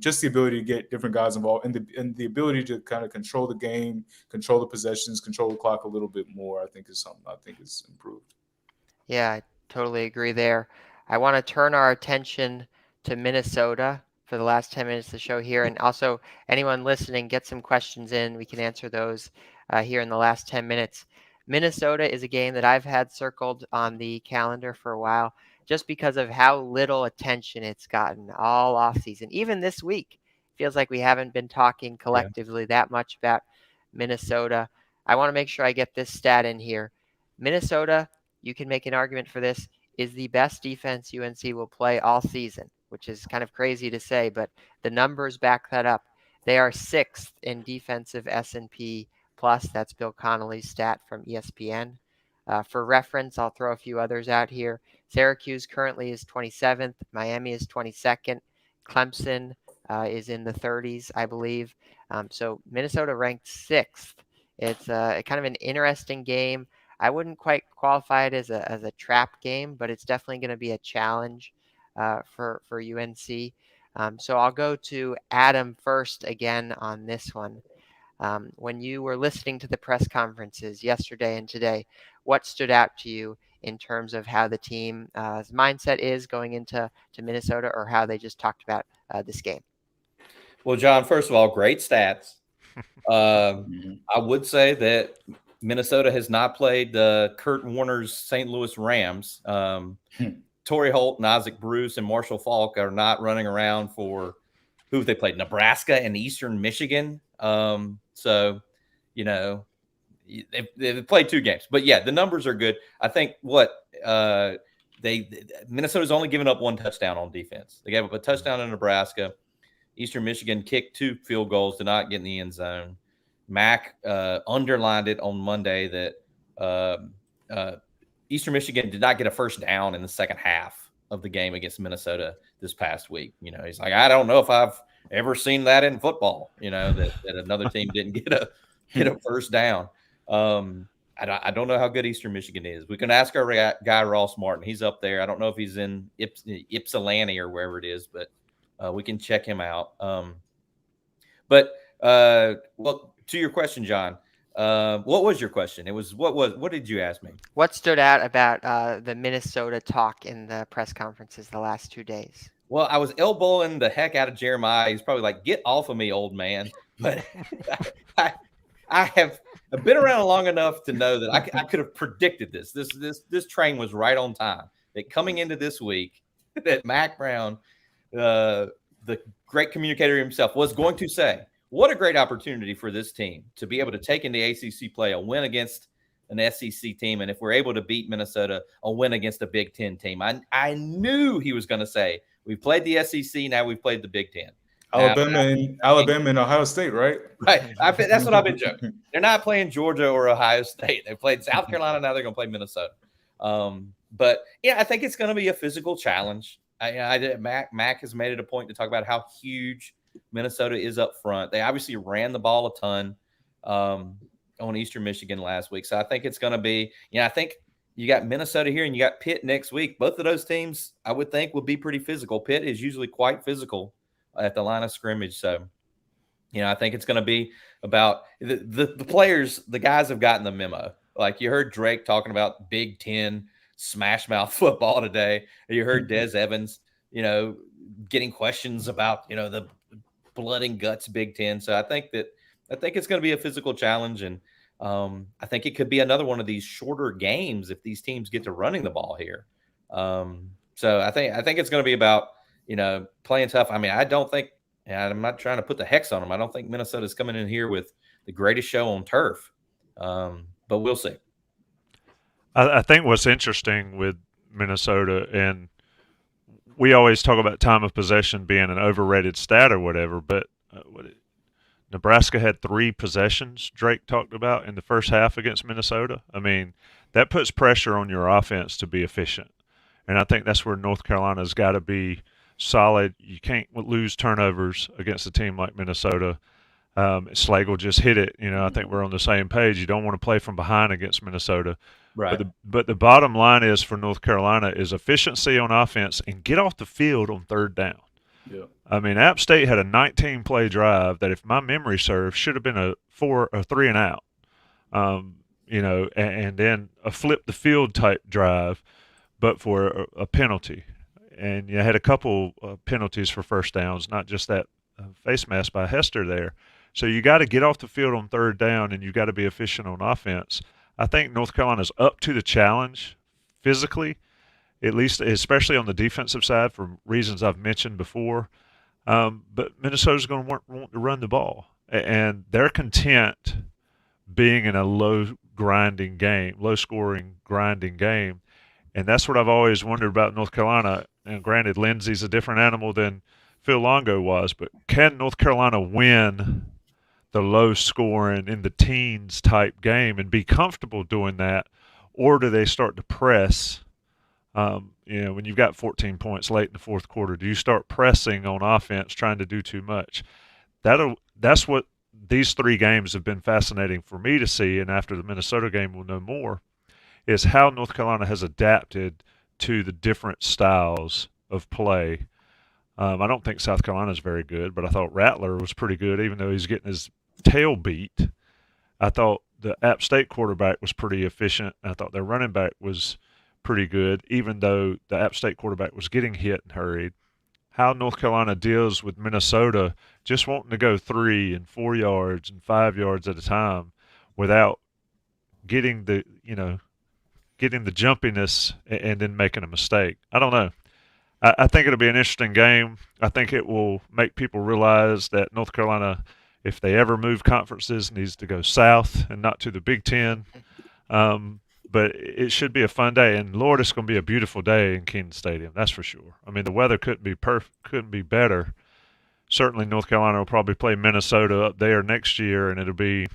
just the ability to get different guys involved and the ability to kind of control the game, control the possessions, control the clock a little bit more, I think is something I think is improved. Yeah, I totally agree there. I want to turn our attention to Minnesota for the last 10 minutes of the show here. And also, anyone listening, get some questions in. We can answer those here in the last 10 minutes. Minnesota is a game that I've had circled on the calendar for a while just because of how little attention it's gotten all offseason. Even this week, feels like we haven't been talking collectively that much about Minnesota. I want to make sure I get this stat in here. Minnesota, you can make an argument for this, is the best defense UNC will play all season, which is kind of crazy to say, but the numbers back that up. They are 6th in defensive S&P plus. That's Bill Connolly's stat from ESPN. For reference, I'll throw a few others out here. Syracuse currently is 27th. Miami is 22nd. Clemson is in the 30s, I believe. So Minnesota ranked 6th. It's kind of an interesting game. I wouldn't quite qualify it as a trap game, but it's definitely going to be a challenge for UNC. So I'll go to Adam first again on this one. When you were listening to the press conferences yesterday and today, what stood out to you in terms of how the team's mindset is going into Minnesota, or how they just talked about this game? Well, John, first of all, great stats. I would say that Minnesota has not played Kurt Warner's St. Louis Rams. Torrey Holt and Isaac Bruce and Marshall Faulk are not running around for who have they played? Nebraska and Eastern Michigan. So, you know, they've played 2 games. But, yeah, the numbers are good. I think Minnesota's only given up 1 touchdown on defense. They gave up a touchdown in Nebraska. Eastern Michigan kicked 2 field goals, did not get in the end zone. Mac underlined it on Monday that Eastern Michigan did not get a first down in the second half of the game against Minnesota this past week. You know, he's like, I don't know if I've ever seen that in football, you know, that another team didn't get a first down. I don't know how good Eastern Michigan is. We can ask our guy Ross Martin. He's up there. I don't know if he's in Ypsilanti or wherever it is, but we can check him out. Well, to your question, John, what was your question? It was what did you ask me? What stood out about the Minnesota talk in the press conferences the last 2 days? Well, I was elbowing the heck out of Jeremiah. He's probably like, "Get off of me, old man." But I have been around long enough to know that I could have predicted this. This train was right on time. That coming into this week, that Mac Brown, the great communicator himself, was going to say, what a great opportunity for this team to be able to take into ACC play a win against an SEC team. And if we're able to beat Minnesota, a win against a Big Ten team. I knew he was going to say, we've played the SEC, now we've played the Big Ten. Alabama and Ohio State, right? Right. That's what I've been joking. They're not playing Georgia or Ohio State. They played South Carolina, now they're going to play Minnesota. But, yeah, I think it's going to be a physical challenge. Mac has made it a point to talk about how huge Minnesota is up front. They obviously ran the ball a ton on Eastern Michigan last week. So I think it's going to be, I think you got Minnesota here and you got Pitt next week. Both of those teams, I would think, would be pretty physical. Pitt is usually quite physical at the line of scrimmage. So I think it's going to be about the players. The guys have gotten the memo. Like you heard Drake talking about Big Ten smash mouth football today. You heard Dez Evans, getting questions about the blood and guts Big Ten. So I think it's going to be a physical challenge, and I think it could be another one of these shorter games if these teams get to running the ball here. So I think it's going to be about playing tough. I mean, I don't think. And I'm not trying to put the hex on them. I don't think Minnesota's coming in here with the greatest show on turf, but we'll see. I think what's interesting with Minnesota, and we always talk about time of possession being an overrated stat or whatever, but Nebraska had 3 possessions Drake talked about in the first half against Minnesota. I mean, that puts pressure on your offense to be efficient. And I think that's where North Carolina's got to be solid. You can't lose turnovers against a team like Minnesota. Slagle just hit it. I think we're on the same page. You don't want to play from behind against Minnesota. Right. But the bottom line is for North Carolina is efficiency on offense and get off the field on third down. Yeah. I mean, App State had a 19-play drive that, if my memory serves, should have been a 3 and out. And then a flip the field type drive, but for a penalty. And you had a couple penalties for first downs, not just that face mask by Hester there. So you got to get off the field on third down, and you got to be efficient on offense. I think North Carolina's up to the challenge physically, at least, especially on the defensive side for reasons I've mentioned before. But Minnesota's going to want to run the ball, and they're content being in a low-scoring, grinding game. And that's what I've always wondered about North Carolina. And granted, Lindsey's a different animal than Phil Longo was, but can North Carolina win the low-scoring, in the teens type game and be comfortable doing that, or do they start to press? When you've got 14 points late in the fourth quarter, do you start pressing on offense, trying to do too much? That's what these 3 games have been fascinating for me to see, and after the Minnesota game we'll know more, is how North Carolina has adapted to the different styles of play. I don't think South Carolina is very good, but I thought Rattler was pretty good, even though he's getting his tail beat. I thought the App State quarterback was pretty efficient. I thought their running back was pretty good, even though the App State quarterback was getting hit and hurried. How North Carolina deals with Minnesota just wanting to go 3 and 4 yards and 5 yards at a time without getting the jumpiness and then making a mistake. I don't know. I think it'll be an interesting game. I think it will make people realize that North Carolina, if they ever move conferences, needs to go south and not to the Big Ten. But it should be a fun day. And, Lord, it's going to be a beautiful day in Kenan Stadium. That's for sure. I mean, the weather couldn't be better. Certainly North Carolina will probably play Minnesota up there next year, and it'll be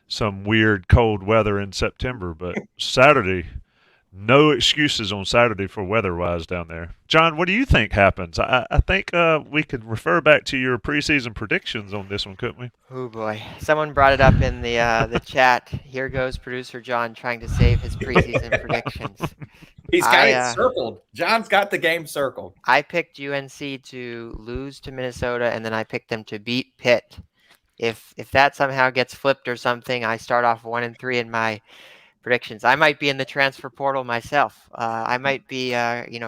some weird cold weather in September. But Saturday, no excuses on Saturday for weather-wise down there. John, what do you think happens? I think we could refer back to your preseason predictions on this one, couldn't we? Oh boy, someone brought it up in the chat. Here goes producer John trying to save his preseason predictions. He's got it circled. John's got the game circled. I picked UNC to lose to Minnesota, and then I picked them to beat Pitt. If that somehow gets flipped or something, I start off 1-3 in my predictions. I might be in the transfer portal myself. I might be,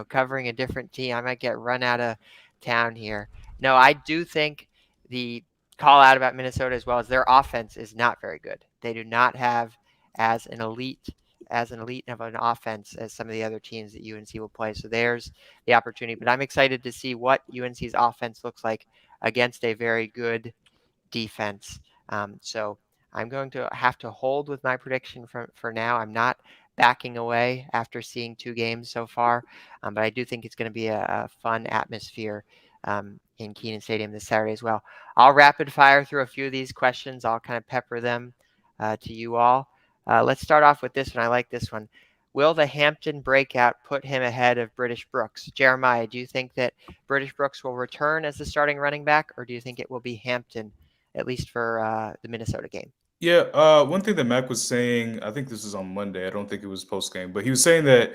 covering a different team. I might get run out of town here. No, I do think the call out about Minnesota as well as their offense is not very good. They do not have as an elite of an offense as some of the other teams that UNC will play. So there's the opportunity. But I'm excited to see what UNC's offense looks like against a very good defense. So I'm going to have to hold with my prediction for now. I'm not backing away after seeing 2 games so far, but I do think it's going to be a fun atmosphere in Kenan Stadium this Saturday as well. I'll rapid fire through a few of these questions. I'll kind of pepper them to you all. Let's start off with this one. I like this one. Will the Hampton breakout put him ahead of British Brooks? Jeremiah, do you think that British Brooks will return as the starting running back, or do you think it will be Hampton, at least for the Minnesota game? Yeah, one thing that Mac was saying, I think this is on Monday. I don't think it was post game, but he was saying that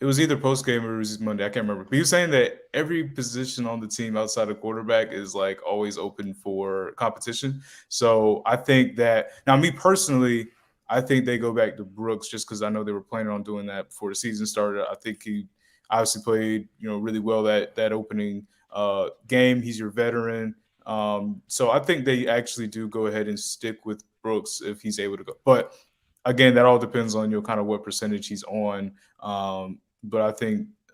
It was either post game or it was Monday. I can't remember. But he was saying that every position on the team outside of quarterback is like always open for competition. So I think that now, me personally, I think they go back to Brooks just because I know they were planning on doing that before the season started. I think he obviously played really well that opening game. He's your veteran. So I think they actually do go ahead and stick with Brooks if he's able to go. But again, that all depends on kind of what percentage he's on. But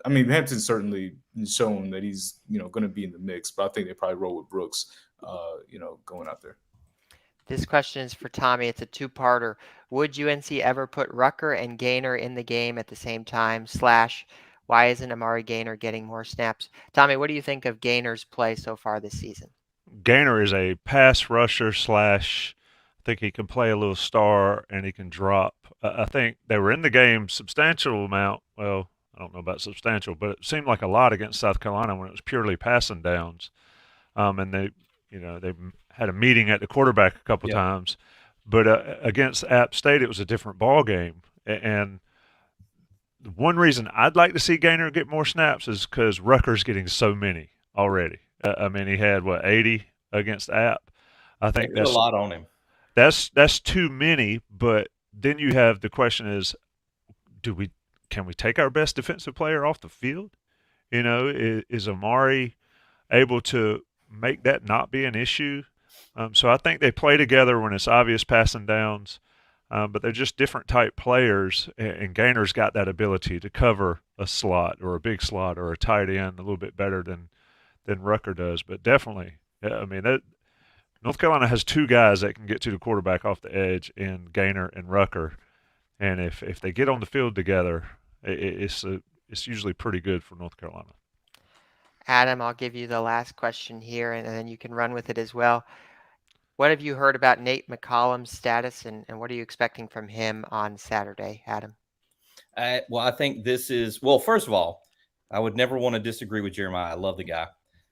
I mean, Hampton's certainly shown that he's going to be in the mix. But I think they probably roll with Brooks, going out there. This question is for Tommy. It's a two-parter. Would UNC ever put Rucker and Gaynor in the game at the same time? / why isn't Amari Gaynor getting more snaps? Tommy, what do you think of Gaynor's play so far this season? Gaynor is a pass rusher / I think he can play a little star and he can drop. I think they were in the game substantial amount. Well, I don't know about substantial, but it seemed like a lot against South Carolina when it was purely passing downs. And they had a meeting at the quarterback a couple times. But against App State, it was a different ball game. And one reason I'd like to see Gaynor get more snaps is because Rutgers getting so many already. I mean, he had 80 against App. I think that's a lot on him. That's too many. But then you have the question is, can we take our best defensive player off the field? Is Amari able to make that not be an issue? So I think they play together when it's obvious passing downs. But they're just different type players, and Gaynor's got that ability to cover a slot or a big slot or a tight end a little bit better than Rucker does. But definitely, I mean, North Carolina has two guys that can get to the quarterback off the edge in Gaynor and Rucker, and if they get on the field together, it's usually pretty good for North Carolina. Adam, I'll give you the last question here, and then you can run with it as well. What have you heard about Nate McCollum's status, and what are you expecting from him on Saturday, Adam? Well, I think this is – well, first of all, I would never want to disagree with Jeremiah. I love the guy.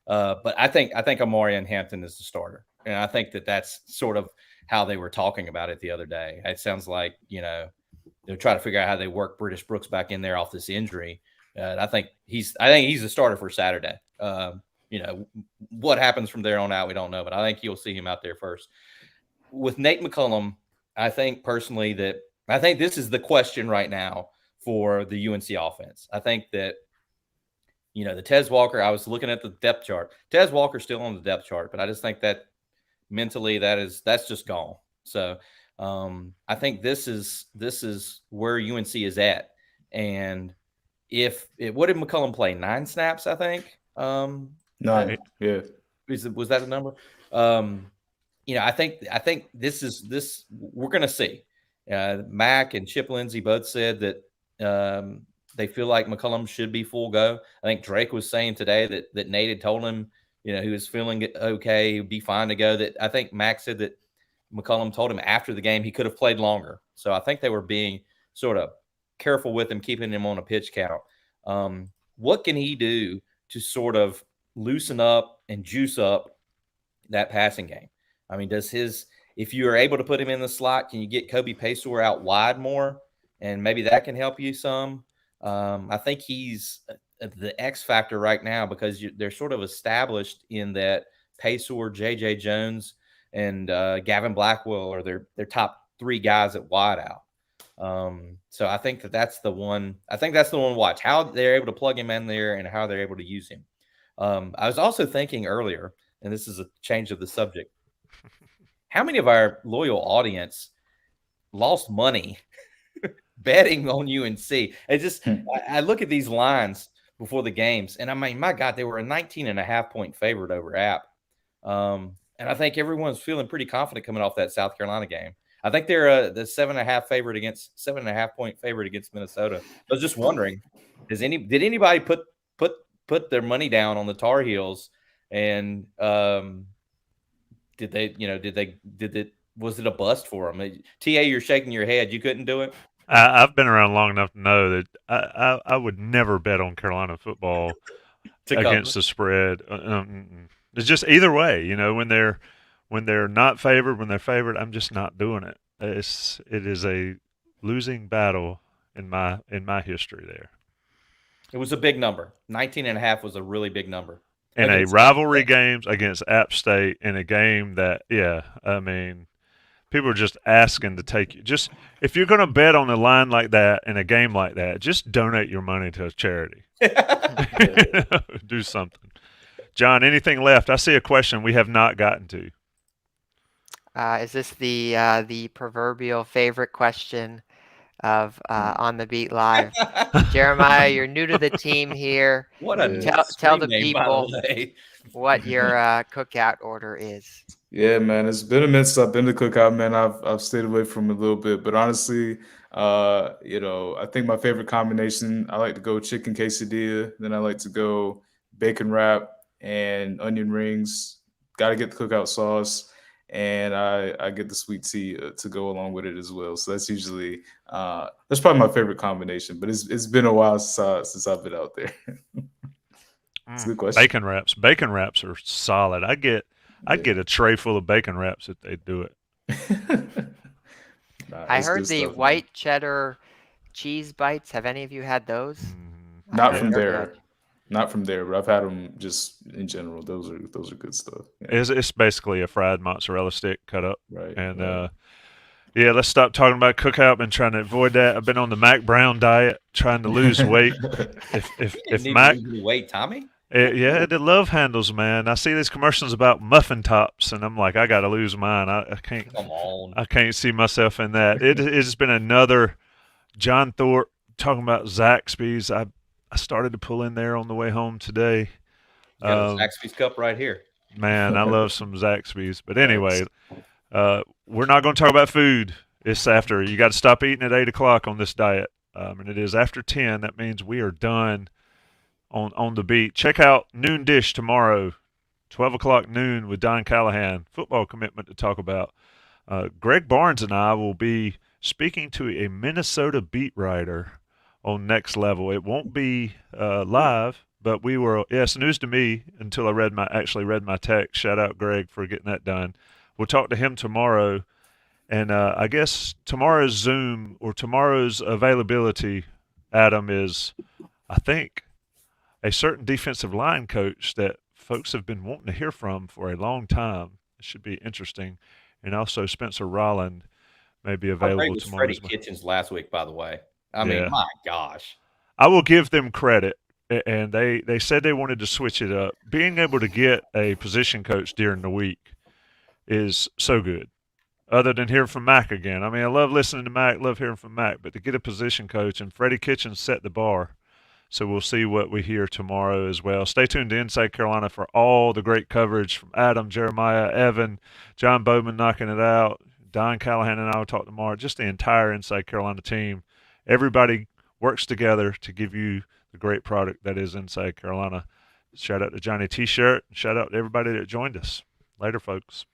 But I think Amari and Hampton is the starter. And I think that's sort of how they were talking about it the other day. It sounds like, they're trying to figure out how they work British Brooks back in there off this injury. I think he's the starter for Saturday. What happens from there on out, we don't know, but I think you'll see him out there first. With Nate McCollum, I think personally this is the question right now for the UNC offense. I think that, the Tez Walker, I was looking at the depth chart. Tez Walker's still on the depth chart, but I just think that mentally that's just gone. So I think this is where UNC is at. And what did McCollum play? 9 snaps, I think. 9, yeah. Was that the number? I think this we're going to see. Mac and Chip Lindsey both said that they feel like McCollum should be full go. I think Drake was saying today that Nate had told him, he was feeling okay, he'd be fine to go. That I think Mac said that McCollum told him after the game he could have played longer. So I think they were being sort of careful with him, keeping him on a pitch count. What can he do to sort of loosen up and juice up that passing game? I mean, if you are able to put him in the slot, can you get Kobe Paysour out wide more? And maybe that can help you some. I think he's the X factor right now because they're sort of established in that Paysour, J.J. Jones, and Gavin Blackwell are their top 3 guys at wide out. So I think that's the one. I think that's the one to watch, how they're able to plug him in there and how they're able to use him. I was also thinking earlier, and this is a change of the subject, how many of our loyal audience lost money betting on UNC? I look at these lines before the games, and I mean, my God, they were a 19.5-point favorite over App. And I think everyone's feeling pretty confident coming off that South Carolina game. I think they're the 7.5-point favorite against Minnesota. I was just wondering, did anybody put their money down on the Tar Heels? And was it a bust for them? TA, you're shaking your head. You couldn't do it? I've been around long enough to know that I would never bet on Carolina football against the spread. It's just either way, when they're not favored, when they're favored, I'm just not doing it. It is a losing battle in my history there. It was a big number. 19.5 was a really big number. In a Against rivalry games against App State, in a game that, I mean, people are just asking to take you. Just if you're going to bet on a line like that in a game like that, just donate your money to a charity. Do something. John, anything left? I see a question we have not gotten to. Is this the proverbial favorite question of On the Beat Live? Jeremiah, you're new to the team here. What a Tell the name, people by the way. what your cookout order is. Yeah, man, it's been a minute since I've been to Cookout, man. I've stayed away from it a little bit, but honestly, I think my favorite combination, I like to go chicken quesadilla, then I like to go bacon wrap and onion rings. Got to get the Cookout sauce, and I get the sweet tea to go along with it as well. So that's usually that's probably my favorite combination. But it's been a while since I've been out there. It's a good question. Bacon wraps are solid. I'd get a tray full of bacon wraps if they do it. I heard the white cheddar cheese bites. Have any of you had those? Not from there. Not from there, but I've had them just in general. Those are good stuff. Yeah. It's basically a fried mozzarella stick cut up. Right. And let's stop talking about Cookout. I've been trying to avoid that. I've been on the Mac Brown diet, trying to lose weight. If Mac lose any weight, Tommy. The love handles, man. I see these commercials about muffin tops, and I'm like, I got to lose mine. I can't. Come on. I can't see myself in that. It's been another John Thorpe talking about Zaxby's. I started to pull in there on the way home today. You got a Zaxby's cup right here. Man, I love some Zaxby's. But anyway, we're not going to talk about food. It's after. You got to stop eating at 8 o'clock on this diet. And it is after 10. That means we are done on the beat. Check out Noon Dish tomorrow, 12 o'clock noon with Don Callahan. Football commitment to talk about. Greg Barnes and I will be speaking to a Minnesota beat writer on Next Level. It won't be live, but we were. It's news to me until I actually read my text. Shout out Greg for getting that done. We'll talk to him tomorrow, and I guess tomorrow's Zoom or tomorrow's availability, Adam, is I think a certain defensive line coach that folks have been wanting to hear from for a long time. It should be interesting, and also Spencer Rolland may be available tomorrow. Freddie Kitchens last week, by the way. I mean, my gosh. I will give them credit, and they said they wanted to switch it up. Being able to get a position coach during the week is so good, other than hearing from Mac again. I mean, I love listening to Mac, love hearing from Mac, but to get a position coach, and Freddie Kitchens set the bar. So we'll see what we hear tomorrow as well. Stay tuned to Inside Carolina for all the great coverage from Adam, Jeremiah, Evan, John Bowman knocking it out, Don Callahan and I will talk tomorrow, just the entire Inside Carolina team. Everybody works together to give you the great product that is Inside Carolina. Shout out to Johnny T-Shirt. Shout out to everybody that joined us. Later, folks.